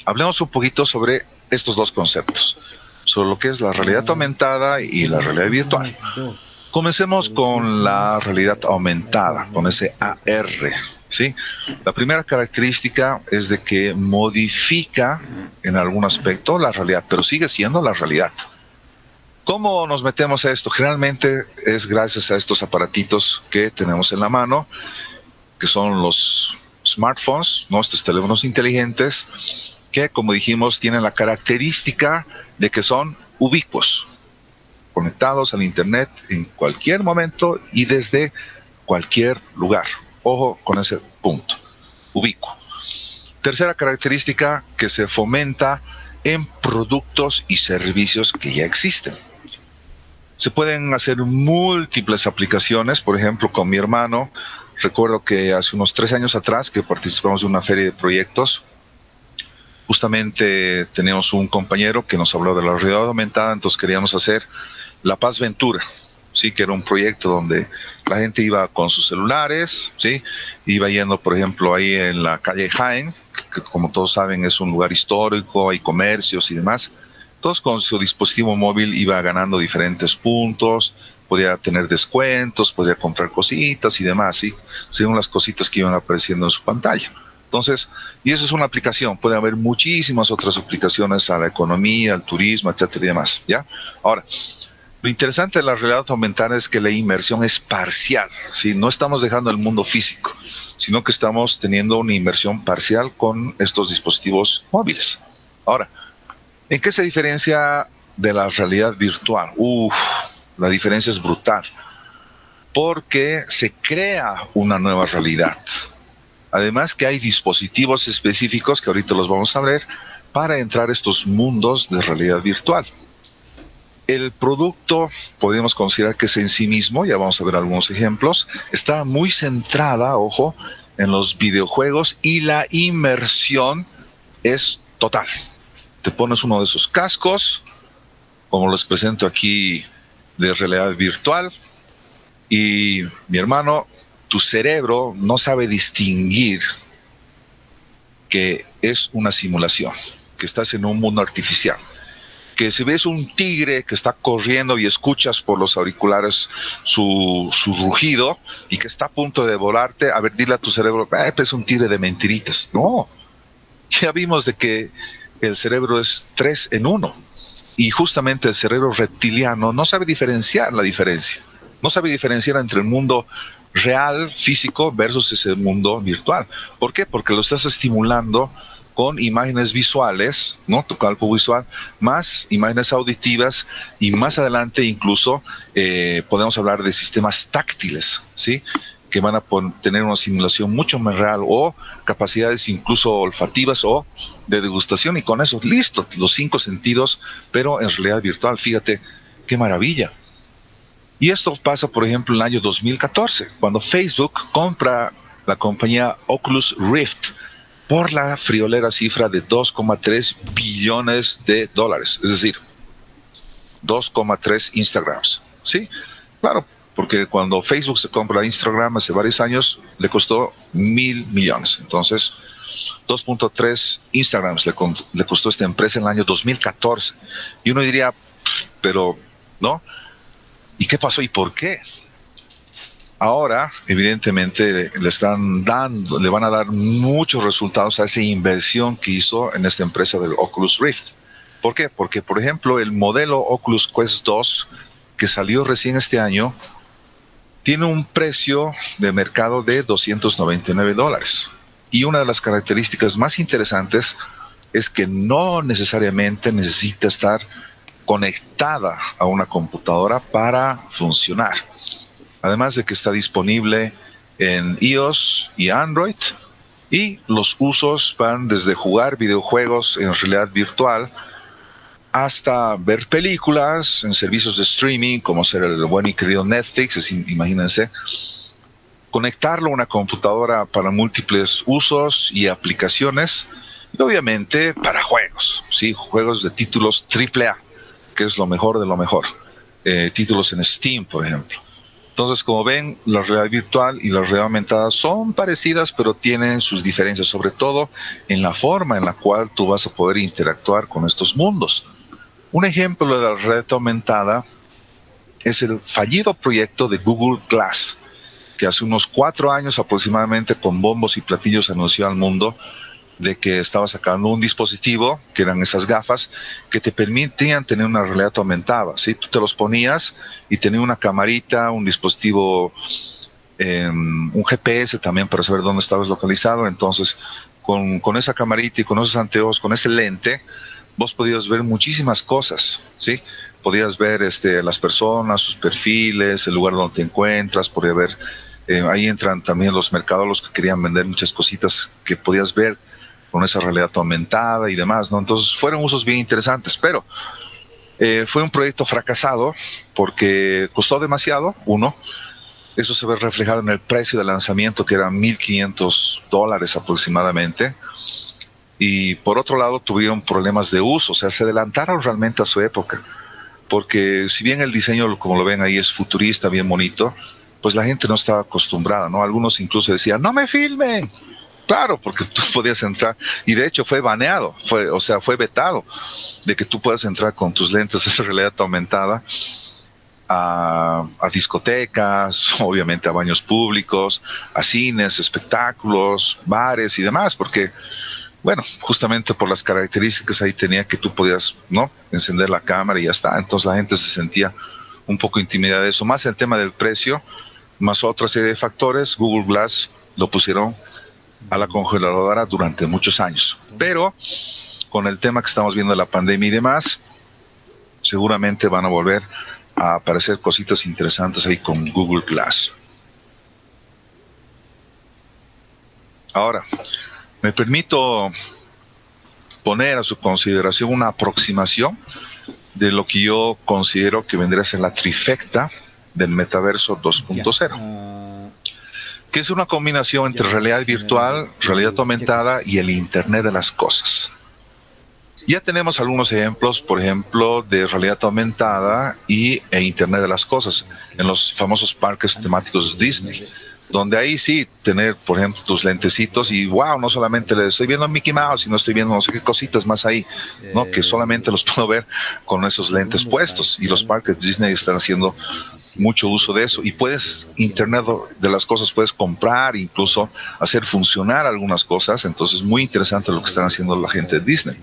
hablemos un poquito sobre estos dos conceptos, sobre lo que es la realidad aumentada y la realidad virtual. Comencemos con la realidad aumentada, con ese AR, ¿sí? La primera característica es de que modifica en algún aspecto la realidad, pero sigue siendo la realidad. ¿Cómo nos metemos a esto? Generalmente es gracias a estos aparatitos que tenemos en la mano, que son los smartphones, ¿no? Estos teléfonos inteligentes, que, como dijimos, tienen la característica de que son ubicuos, conectados al internet en cualquier momento y desde cualquier lugar. Ojo con ese punto, ubicuo. Tercera característica, que se fomenta en productos y servicios que ya existen. Se pueden hacer múltiples aplicaciones. Por ejemplo, con mi hermano, recuerdo que hace unos 3 años atrás que participamos de una feria de proyectos, justamente teníamos un compañero que nos habló de la realidad aumentada. Entonces queríamos hacer La Paz Ventura, sí, que era un proyecto donde la gente iba con sus celulares, sí, iba yendo, por ejemplo, ahí en la calle Jaén, que como todos saben es un lugar histórico, hay comercios y demás. Entonces con su dispositivo móvil iba ganando diferentes puntos, podía tener descuentos, podía comprar cositas y demás, sí, según las cositas que iban apareciendo en su pantalla. Entonces, y eso es una aplicación, puede haber muchísimas otras aplicaciones a la economía, al turismo, etcétera y demás, ¿ya? Ahora, lo interesante de la realidad aumentada es que la inmersión es parcial, ¿sí? No estamos dejando el mundo físico, sino que estamos teniendo una inmersión parcial con estos dispositivos móviles. Ahora, ¿en qué se diferencia de la realidad virtual? La diferencia es brutal, porque se crea una nueva realidad. Además que hay dispositivos específicos, que ahorita los vamos a ver, para entrar a estos mundos de realidad virtual. El producto podemos considerar que es en sí mismo, ya vamos a ver algunos ejemplos, está muy centrada, ojo, en los videojuegos y la inmersión es total. Te pones uno de esos cascos, como los presento aquí de realidad virtual, y mi hermano, tu cerebro no sabe distinguir que es una simulación, que estás en un mundo artificial. Que si ves un tigre que está corriendo y escuchas por los auriculares su rugido y que está a punto de devorarte, a ver, dile a tu cerebro, es un tigre de mentiritas. No, ya vimos de que el cerebro es 3 en 1 y justamente el cerebro reptiliano no sabe diferenciar la diferencia, no sabe diferenciar entre el mundo real, físico, versus ese mundo virtual. ¿Por qué? Porque lo estás estimulando con imágenes visuales, ¿no? Tu campo visual, más imágenes auditivas y más adelante incluso podemos hablar de sistemas táctiles, ¿sí? Que van a tener una simulación mucho más real o capacidades incluso olfativas o de degustación y con eso, listo, los 5 sentidos, pero en realidad virtual. Fíjate, qué maravilla. Y esto pasa, por ejemplo, en el año 2014, cuando Facebook compra la compañía Oculus Rift por la friolera cifra de 2,3 billones de dólares, es decir, 2,3 Instagrams, ¿sí? Claro, porque cuando Facebook se compra Instagram hace varios años, le costó 1.000 millones. Entonces, 2.3 Instagrams le costó esta empresa en el año 2014. Y uno diría, pero, ¿no? ¿Y qué pasó y por qué? Ahora, evidentemente, le van a dar muchos resultados a esa inversión que hizo en esta empresa del Oculus Rift. ¿Por qué? Porque, por ejemplo, el modelo Oculus Quest 2, que salió recién este año, tiene un precio de mercado de $299. Y una de las características más interesantes es que no necesariamente necesita estar conectada a una computadora para funcionar. Además de que está disponible en iOS y Android, y los usos van desde jugar videojuegos en realidad virtual hasta ver películas en servicios de streaming, como ser el buen y querido Netflix, imagínense, conectarlo a una computadora para múltiples usos y aplicaciones, y obviamente para juegos, ¿sí? Juegos de títulos AAA, que es lo mejor de lo mejor, títulos en Steam, por ejemplo. Entonces, como ven, la realidad virtual y la realidad aumentada son parecidas, pero tienen sus diferencias, sobre todo en la forma en la cual tú vas a poder interactuar con estos mundos. Un ejemplo de la realidad aumentada es el fallido proyecto de Google Glass, que hace unos 4 años aproximadamente, con bombos y platillos, anunció al mundo de que estaba sacando un dispositivo, que eran esas gafas, que te permitían tener una realidad aumentada, ¿sí? Tú te los ponías y tenía una camarita, un dispositivo, un GPS también para saber dónde estabas localizado. Entonces, con esa camarita y con esos anteojos, con ese lente, vos podías ver muchísimas cosas, ¿sí? Podías ver las personas, sus perfiles, el lugar donde te encuentras, podías ver, ahí entran también los mercadólogos que querían vender muchas cositas que podías ver con esa realidad aumentada y demás, ¿no? Entonces fueron usos bien interesantes, pero fue un proyecto fracasado porque costó demasiado, eso se ve reflejado en el precio de lanzamiento, que era $1,500 aproximadamente, y por otro lado tuvieron problemas de uso, o sea, se adelantaron realmente a su época, porque si bien el diseño, como lo ven ahí, es futurista, bien bonito, pues la gente no estaba acostumbrada, ¿no? Algunos incluso decían, ¡no me filmen! Claro, porque tú podías entrar, y de hecho fue baneado, fue vetado, de que tú puedas entrar con tus lentes de realidad aumentada a discotecas, obviamente a baños públicos, a cines, espectáculos, bares y demás, porque, bueno, justamente por las características ahí tenía que tú podías, ¿no?, encender la cámara y ya está. Entonces la gente se sentía un poco intimidada de eso, más el tema del precio, más otra serie de factores. Google Glass lo pusieron a la congeladora durante muchos años, pero con el tema que estamos viendo de la pandemia y demás, seguramente van a volver a aparecer cositas interesantes ahí con Google Glass. Ahora, me permito poner a su consideración una aproximación de lo que yo considero que vendría a ser la trifecta del metaverso 2.0, que es una combinación entre realidad virtual, realidad aumentada y el Internet de las cosas. Ya tenemos algunos ejemplos, por ejemplo, de realidad aumentada e Internet de las cosas en los famosos parques temáticos Disney, donde ahí sí tener, por ejemplo, tus lentecitos y wow, no solamente le estoy viendo a Mickey Mouse, sino estoy viendo no sé qué cositas más ahí, ¿no? Que solamente los puedo ver con esos lentes puestos, y los parques Disney están haciendo mucho uso de eso. Y puedes, Internet de las cosas, puedes comprar, incluso hacer funcionar algunas cosas. Entonces, muy interesante lo que están haciendo la gente de Disney.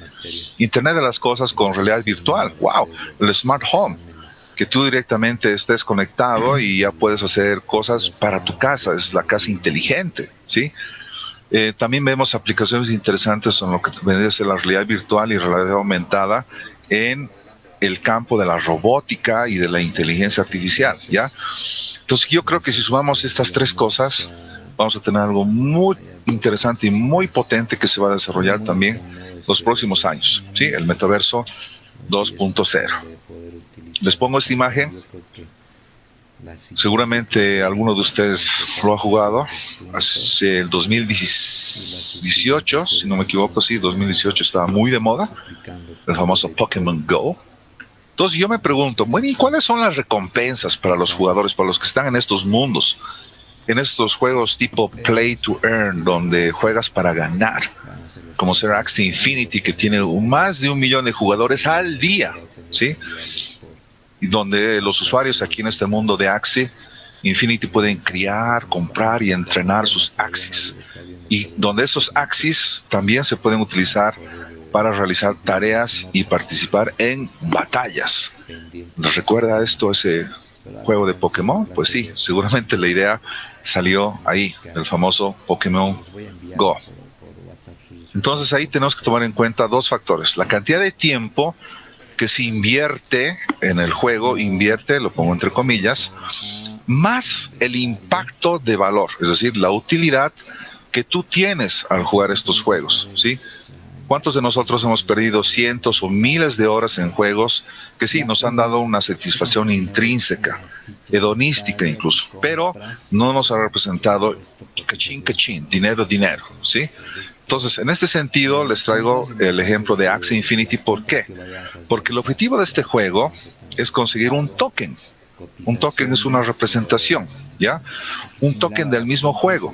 Internet de las cosas con realidad virtual, wow, el Smart Home, que tú directamente estés conectado y ya puedes hacer cosas para tu casa, es la casa inteligente, ¿sí? También vemos aplicaciones interesantes en lo que vendría a ser la realidad virtual y realidad aumentada en el campo de la robótica y de la inteligencia artificial, ¿ya? Entonces yo creo que si sumamos estas tres cosas, vamos a tener algo muy interesante y muy potente que se va a desarrollar también los próximos años, ¿sí? El metaverso 2.0. Les pongo esta imagen. Seguramente alguno de ustedes lo ha jugado. Hace el 2018, si no me equivoco, sí, 2018 estaba muy de moda, el famoso Pokémon Go. Entonces yo me pregunto, bueno, ¿y cuáles son las recompensas para los jugadores, para los que están en estos mundos? en estos juegos tipo Play to Earn, donde juegas para ganar, como ser Axie Infinity, que tiene más de 1 millón de jugadores al día, ¿sí? Y donde los usuarios aquí en este mundo de Axie Infinity pueden criar, comprar y entrenar sus Axies. Y donde esos Axies también se pueden utilizar para realizar tareas y participar en batallas. ¿Les recuerda esto ese juego de Pokémon? Pues sí, seguramente la idea salió ahí, del famoso Pokémon Go. Entonces ahí tenemos que tomar en cuenta dos factores: la cantidad de tiempo que se invierte en el juego, lo pongo entre comillas, más el impacto de valor, es decir, la utilidad que tú tienes al jugar estos juegos, ¿sí? ¿Cuántos de nosotros hemos perdido cientos o miles de horas en juegos que sí nos han dado una satisfacción intrínseca, hedonística incluso, pero no nos ha representado cachín, dinero, ¿sí? Entonces, en este sentido, les traigo el ejemplo de Axie Infinity. ¿Por qué? Porque el objetivo de este juego es conseguir un token. Un token es una representación, ¿ya? Un token del mismo juego,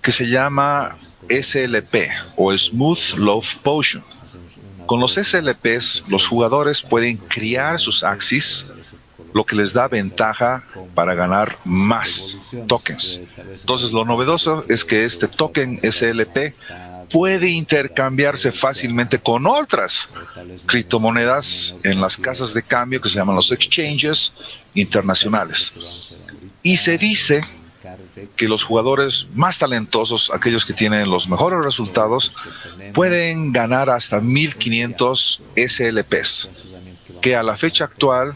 que se llama SLP, o Smooth Love Potion. Con los SLPs, los jugadores pueden criar sus Axies, lo que les da ventaja para ganar más tokens. Entonces, lo novedoso es que este token SLP puede intercambiarse fácilmente con otras criptomonedas en las casas de cambio que se llaman los exchanges internacionales. Y se dice que los jugadores más talentosos, aquellos que tienen los mejores resultados, pueden ganar hasta 1.500 SLPs, que a la fecha actual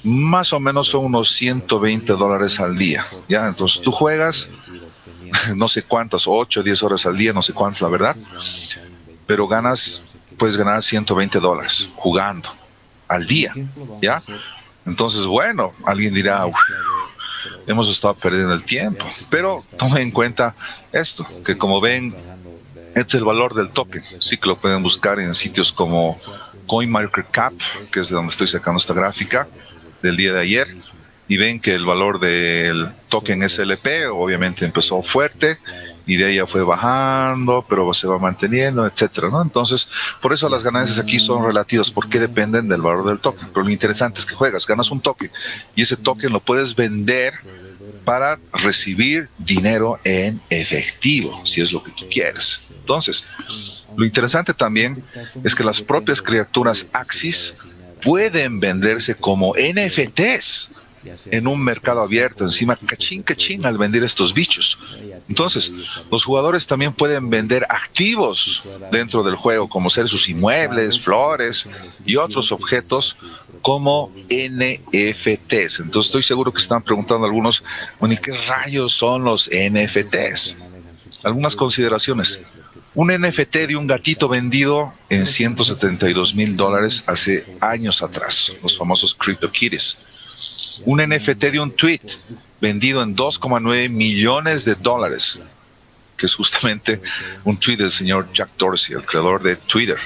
más o menos son unos $120 al día, ¿ya? Entonces tú juegas no sé cuántas, 8 o 10 horas al día, no sé cuántas la verdad, pero puedes ganar $120 jugando al día, ¿ya? Entonces, bueno, alguien dirá, hemos estado perdiendo el tiempo, pero tomen en cuenta esto, que como ven, este es el valor del token. Sí que lo pueden buscar en sitios como CoinMarketCap, que es de donde estoy sacando esta gráfica del día de ayer, y ven que el valor del token SLP obviamente empezó fuerte y de ahí ya fue bajando, pero se va manteniendo, etcétera, ¿no? Entonces, por eso las ganancias aquí son relativas, porque dependen del valor del token. Pero lo interesante es que ganas un token, y ese token lo puedes vender para recibir dinero en efectivo, si es lo que tú quieres. Entonces, lo interesante también es que las propias criaturas Axies pueden venderse como NFTs en un mercado abierto, encima cachín al vender estos bichos. Entonces, los jugadores también pueden vender activos dentro del juego, como ser sus inmuebles, flores y otros objetos como NFTs. Entonces, estoy seguro que están preguntando algunos, bueno, ¿y qué rayos son los NFTs? Algunas consideraciones. Un NFT de un gatito vendido en $172,000 hace años atrás, los famosos CryptoKitties. Un NFT de un tweet vendido en $2,9 millones, que es justamente un tweet del señor Jack Dorsey, el creador de Twitter.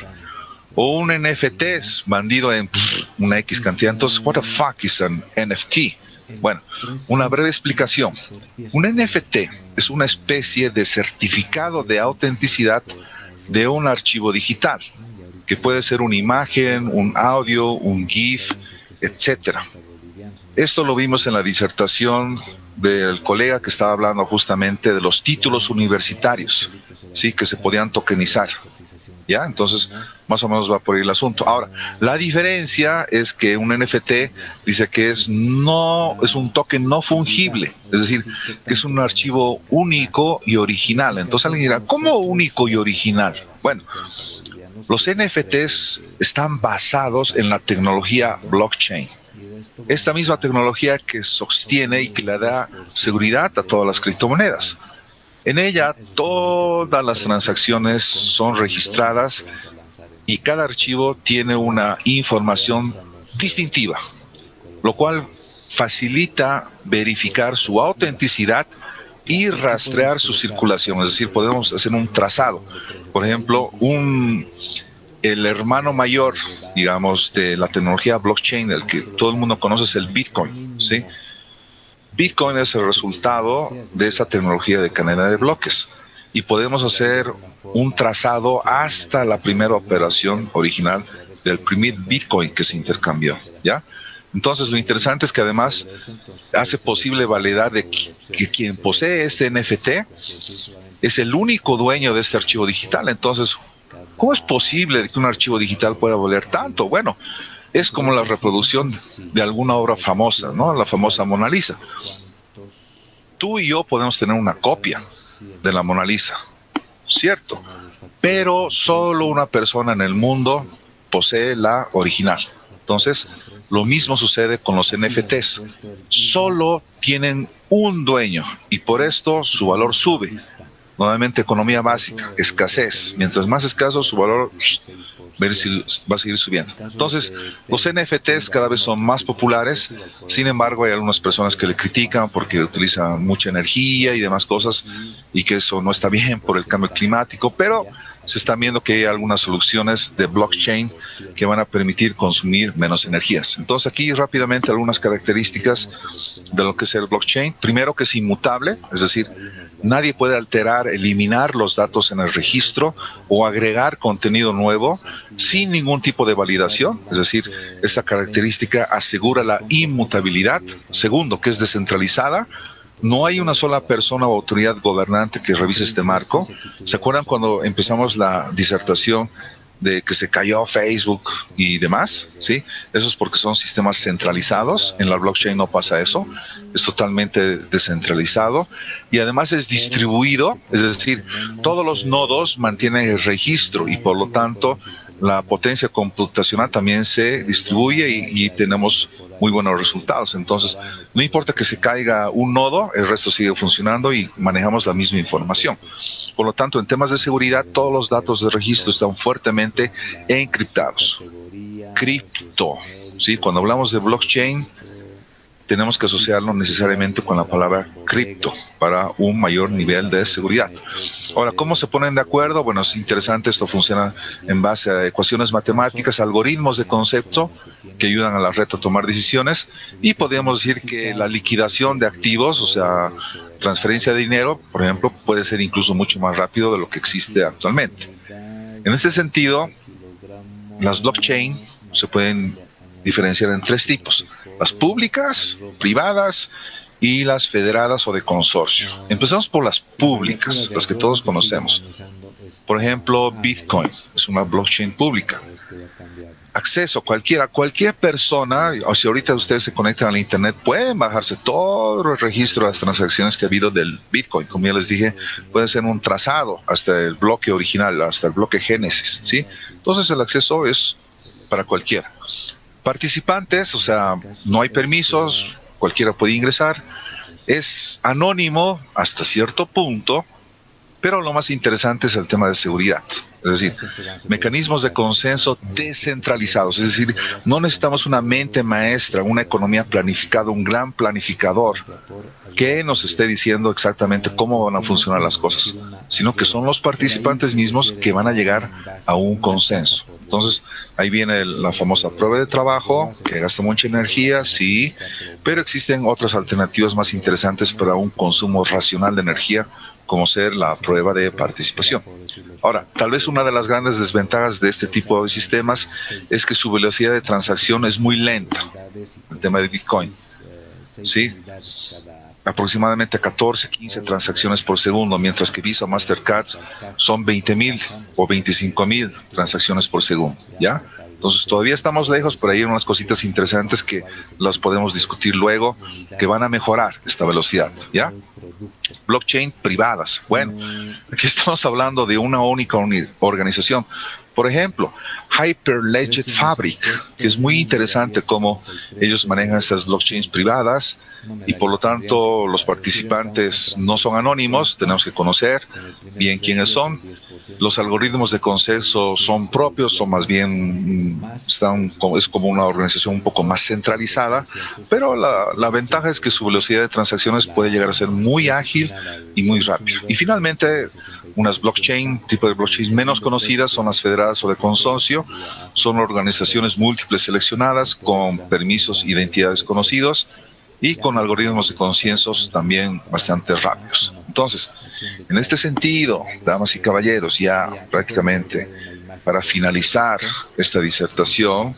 O un NFT vendido en una X cantidad. Entonces, what the fuck is an NFT? Bueno, una breve explicación. Un NFT es una especie de certificado de autenticidad de un archivo digital, que puede ser una imagen, un audio, un GIF, etcétera. Esto lo vimos en la disertación del colega que estaba hablando justamente de los títulos universitarios, sí, que se podían tokenizar. ¿Ya? Entonces, más o menos va por ahí el asunto. Ahora, la diferencia es que un NFT dice que es un token no fungible, es decir, que es un archivo único y original. Entonces alguien dirá, ¿cómo único y original? Bueno, los NFTs están basados en la tecnología blockchain. Esta misma tecnología que sostiene y que le da seguridad a todas las criptomonedas. En ella, todas las transacciones son registradas y cada archivo tiene una información distintiva, lo cual facilita verificar su autenticidad y rastrear su circulación. Es decir, podemos hacer un trazado. Por ejemplo, el hermano mayor, digamos, de la tecnología blockchain, el que todo el mundo conoce, es el Bitcoin, ¿sí? Bitcoin es el resultado de esa tecnología de cadena de bloques y podemos hacer un trazado hasta la primera operación original del primer Bitcoin que se intercambió, ¿ya? Entonces, lo interesante es que además hace posible validar de que quien posee este NFT es el único dueño de este archivo digital. Entonces, ¿cómo es posible que un archivo digital pueda valer tanto? Bueno, es como la reproducción de alguna obra famosa, ¿no? La famosa Mona Lisa. Tú y yo podemos tener una copia de la Mona Lisa, cierto, pero solo una persona en el mundo posee la original. Entonces, lo mismo sucede con los NFTs. Solo tienen un dueño y por esto su valor sube. Nuevamente, economía básica, escasez. Mientras más escaso, su valor va a seguir subiendo. Entonces, los NFTs cada vez son más populares. Sin embargo, hay algunas personas que le critican porque utilizan mucha energía y demás cosas y que eso no está bien por el cambio climático, pero se están viendo que hay algunas soluciones de blockchain que van a permitir consumir menos energías. Entonces, aquí rápidamente algunas características de lo que es el blockchain. Primero, que es inmutable, es decir, nadie puede alterar, eliminar los datos en el registro o agregar contenido nuevo sin ningún tipo de validación. Es decir, esta característica asegura la inmutabilidad. Segundo, que es descentralizada. No hay una sola persona o autoridad gobernante que revise este marco. ¿Se acuerdan cuando empezamos la disertación de que se cayó Facebook y demás? ¿Sí? Eso es porque son sistemas centralizados. En la blockchain no pasa eso. Es totalmente descentralizado y además es distribuido. Es decir, todos los nodos mantienen el registro y por lo tanto la potencia computacional también se distribuye y tenemos muy buenos resultados. Entonces, no importa que se caiga un nodo, el resto sigue funcionando y manejamos la misma información. Por lo tanto, en temas de seguridad, todos los datos de registro están fuertemente encriptados. Cripto, ¿sí? Cuando hablamos de blockchain, tenemos que asociarlo necesariamente con la palabra cripto para un mayor nivel de seguridad. Ahora, ¿cómo se ponen de acuerdo? Bueno, es interesante, esto funciona en base a ecuaciones matemáticas, algoritmos de concepto que ayudan a la red a tomar decisiones y podríamos decir que la liquidación de activos, o sea, transferencia de dinero, por ejemplo, puede ser incluso mucho más rápido de lo que existe actualmente. En este sentido, las blockchain se pueden diferenciar en tres tipos: las públicas, privadas y las federadas o de consorcio. Empezamos por las públicas, las que todos conocemos. Por ejemplo, Bitcoin es una blockchain pública. Acceso cualquier persona, o si ahorita ustedes se conectan al internet, pueden bajarse todo el registro de las transacciones que ha habido del Bitcoin. Como ya les dije, puede ser un trazado hasta el bloque original, hasta el bloque génesis, ¿sí? Entonces el acceso es para cualquiera. Participantes, o sea, no hay permisos, cualquiera puede ingresar. Es anónimo hasta cierto punto, pero lo más interesante es el tema de seguridad. Es decir, mecanismos de consenso descentralizados. Es decir, no necesitamos una mente maestra, una economía planificada, un gran planificador que nos esté diciendo exactamente cómo van a funcionar las cosas, sino que son los participantes mismos que van a llegar a un consenso. Entonces, ahí viene la famosa prueba de trabajo, que gasta mucha energía, sí, pero existen otras alternativas más interesantes para un consumo racional de energía, como ser la prueba de participación. Ahora, tal vez una de las grandes desventajas de este tipo de sistemas es que su velocidad de transacción es muy lenta, el tema de Bitcoin, ¿sí? Aproximadamente 14, 15 transacciones por segundo, mientras que Visa o Mastercard son 20,000 o 25,000 transacciones por segundo, ¿ya? Entonces todavía estamos lejos, pero hay unas cositas interesantes que las podemos discutir luego, que van a mejorar esta velocidad, ¿ya? Blockchain privadas. Bueno, aquí estamos hablando de una única organización. Por ejemplo, Hyperledger Fabric, que es muy interesante cómo ellos manejan estas blockchains privadas y por lo tanto los participantes no son anónimos, tenemos que conocer bien quiénes son. Los algoritmos de consenso son propios, son más bien, es como una organización un poco más centralizada, pero la ventaja es que su velocidad de transacciones puede llegar a ser muy ágil y muy rápido. Y finalmente, unas tipo de blockchain menos conocidas son las federadas o de consorcio. Son organizaciones múltiples seleccionadas con permisos e identidades conocidos y con algoritmos de conciencias también bastante rápidos. Entonces, en este sentido, damas y caballeros, ya prácticamente para finalizar esta disertación,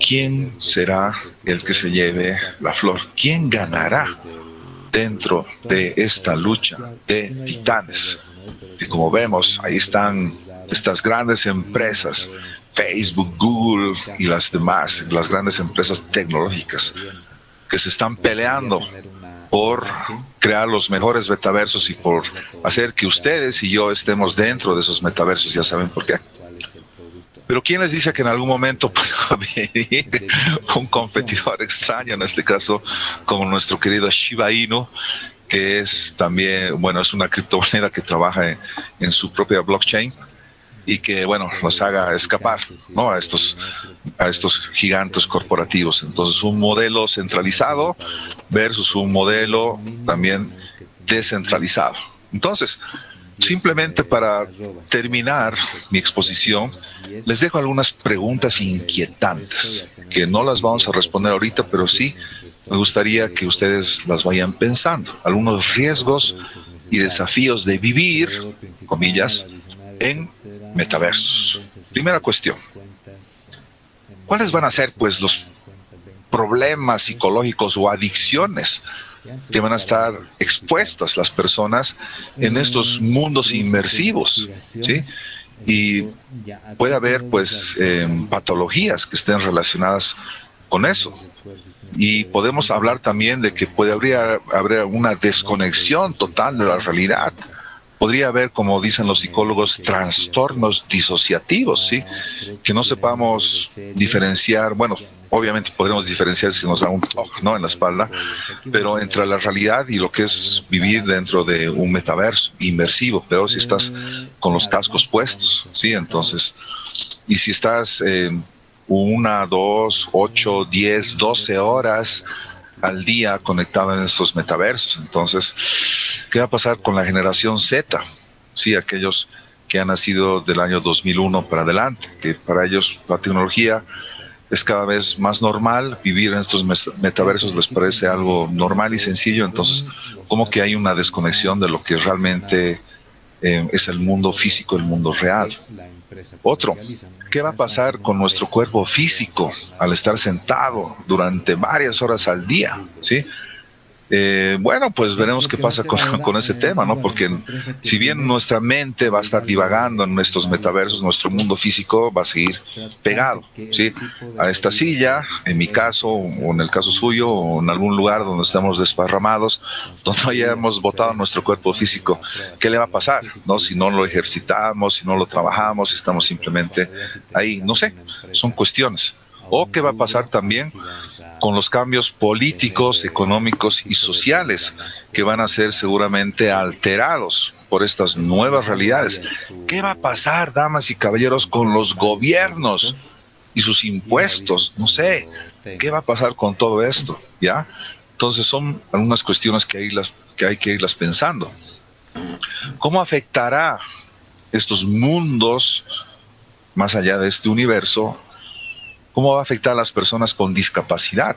¿quién será el que se lleve la flor? ¿Quién ganará dentro de esta lucha de titanes? Y como vemos, ahí están estas grandes empresas, Facebook, Google y las demás, las grandes empresas tecnológicas, que se están peleando por crear los mejores metaversos y por hacer que ustedes y yo estemos dentro de esos metaversos. Ya saben por qué. Pero ¿quién les dice que en algún momento pueda venir un competidor extraño, en este caso como nuestro querido Shiba Inu, que es también, bueno, es una criptomoneda que trabaja en su propia blockchain y que, bueno, nos haga escapar, ¿no?, a estos gigantes corporativos? Entonces, un modelo centralizado versus un modelo también descentralizado. Entonces, simplemente para terminar mi exposición, les dejo algunas preguntas inquietantes, que no las vamos a responder ahorita, pero sí me gustaría que ustedes las vayan pensando. Algunos riesgos y desafíos de vivir, comillas, en metaversos. Primera cuestión: ¿cuáles van a ser, pues, los problemas psicológicos o adicciones que van a estar expuestas las personas en estos mundos inmersivos, ¿sí? Y puede haber, pues, patologías que estén relacionadas con eso. Y podemos hablar también de que puede haber una desconexión total de la realidad. Podría haber, como dicen los psicólogos, trastornos disociativos, ¿sí? Que no sepamos diferenciar. Bueno, obviamente podremos diferenciar si nos da un toque, ¿no?, en la espalda, pero entre la realidad y lo que es vivir dentro de un metaverso inmersivo, peor si estás con los cascos puestos, ¿sí? Entonces, y si estás 1, 2, 8, 10, 12 horas al día conectado en estos metaversos, entonces, ¿qué va a pasar con la generación Z? Sí, aquellos que han nacido del año 2001 para adelante, que para ellos la tecnología es cada vez más normal, vivir en estos metaversos les parece algo normal y sencillo. Entonces, como que hay una desconexión de lo que realmente es el mundo físico, el mundo real. Otro, ¿qué va a pasar con nuestro cuerpo físico al estar sentado durante varias horas al día? ¿Sí? Bueno, pues veremos qué pasa con ese tema, ¿no? Porque si bien nuestra mente va a estar divagando en estos metaversos, nuestro mundo físico va a seguir pegado, ¿sí?, a esta silla, en mi caso, o en el caso suyo, o en algún lugar donde estamos desparramados, donde hayamos botado nuestro cuerpo físico. ¿Qué le va a pasar, no? Si no lo ejercitamos, si no lo trabajamos, si estamos simplemente ahí, no sé, son cuestiones. ¿O qué va a pasar también con los cambios políticos, económicos y sociales que van a ser seguramente alterados por estas nuevas realidades? ¿Qué va a pasar, damas y caballeros, con los gobiernos y sus impuestos? No sé, ¿qué va a pasar con todo esto? ¿Ya? Entonces son algunas cuestiones que hay que irlas pensando. ¿Cómo afectará estos mundos, más allá de este universo? ¿Cómo va a afectar a las personas con discapacidad?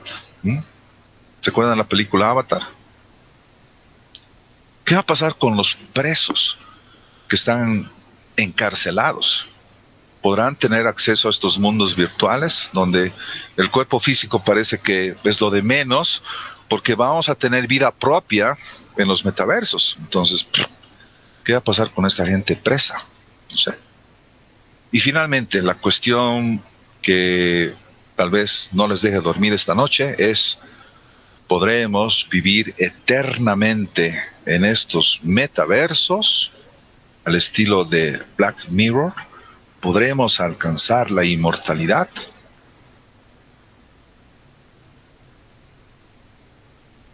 ¿Se acuerdan de la película Avatar? ¿Qué va a pasar con los presos que están encarcelados? ¿Podrán tener acceso a estos mundos virtuales donde el cuerpo físico parece que es lo de menos, porque vamos a tener vida propia en los metaversos? Entonces, ¿qué va a pasar con esta gente presa? No sé. Y finalmente, la cuestión que tal vez no les deje dormir esta noche es: ¿podremos vivir eternamente en estos metaversos al estilo de Black Mirror? ¿Podremos alcanzar la inmortalidad?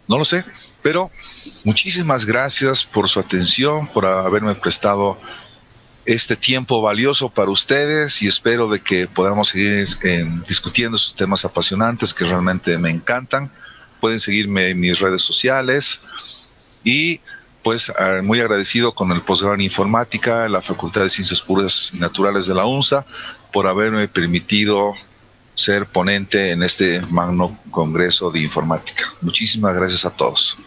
No lo sé, pero muchísimas gracias por su atención, por haberme prestado este tiempo valioso para ustedes, y espero de que podamos seguir discutiendo estos temas apasionantes que realmente me encantan. Pueden seguirme en mis redes sociales y pues muy agradecido con el posgrado en informática, la Facultad de Ciencias Puras y Naturales de la UNSA, por haberme permitido ser ponente en este magno congreso de informática. Muchísimas gracias a todos.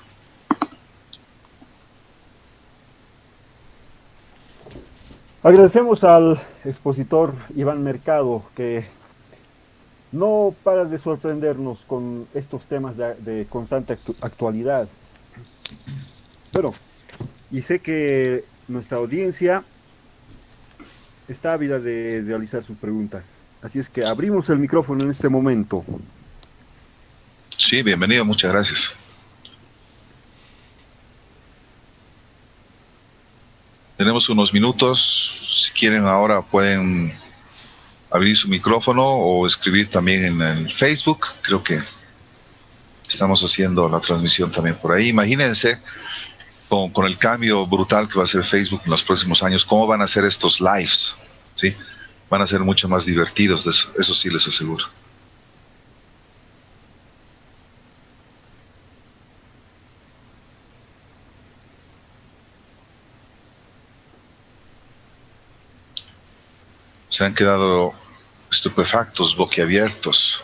Agradecemos al expositor Iván Mercado, que no para de sorprendernos con estos temas de constante actualidad. Bueno, y sé que nuestra audiencia está ávida de realizar sus preguntas. Así es que abrimos el micrófono en este momento. Sí, bienvenido, muchas gracias. Tenemos unos minutos. Si quieren ahora pueden abrir su micrófono o escribir también en el Facebook. Creo que estamos haciendo la transmisión también por ahí. Imagínense con el cambio brutal que va a hacer Facebook en los próximos años, cómo van a ser estos lives, ¿sí? Van a ser mucho más divertidos, eso sí les aseguro. Se han quedado estupefactos, boquiabiertos.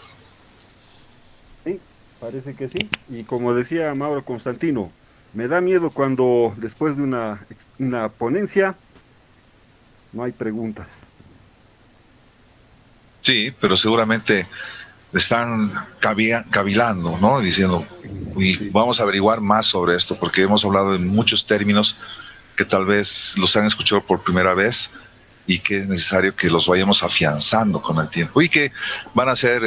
Sí, parece que sí. Y como decía Mauro Constantino, me da miedo cuando después de una ponencia no hay preguntas. Sí, pero seguramente están cavilando, ¿no? Diciendo, Sí. vamos a averiguar más sobre esto, porque hemos hablado de muchos términos que tal vez los han escuchado por primera vez y que es necesario que los vayamos afianzando con el tiempo y que van a ser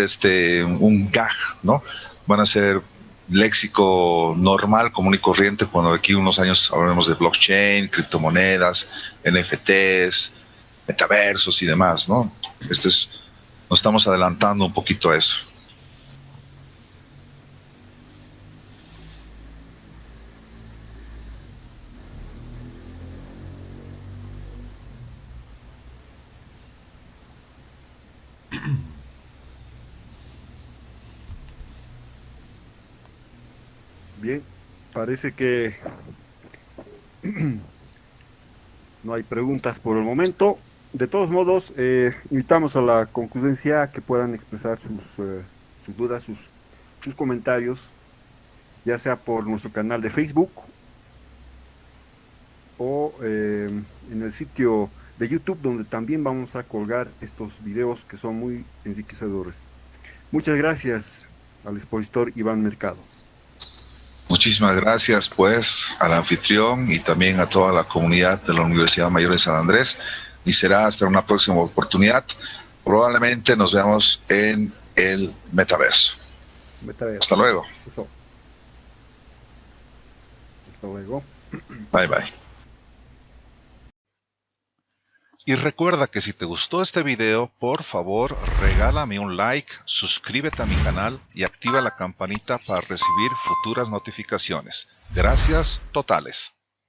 un gag, ¿no? Van a ser léxico normal, común y corriente, cuando aquí unos años hablaremos de blockchain, criptomonedas, NFTs, metaversos y demás, ¿no? Nos estamos adelantando un poquito a eso. Bien, parece que no hay preguntas por el momento. De todos modos, invitamos a la concurrencia a que puedan expresar sus dudas, sus comentarios, ya sea por nuestro canal de Facebook o en el sitio de YouTube, donde también vamos a colgar estos videos que son muy enriquecedores. Muchas gracias al expositor Iván Mercado. Muchísimas gracias, pues, al anfitrión y también a toda la comunidad de la Universidad Mayor de San Andrés. Y será hasta una próxima oportunidad. Probablemente nos veamos en el metaverso. Hasta luego. Eso. Hasta luego. Bye, bye. Y recuerda que si te gustó este video, por favor, regálame un like, suscríbete a mi canal y activa la campanita para recibir futuras notificaciones. Gracias totales.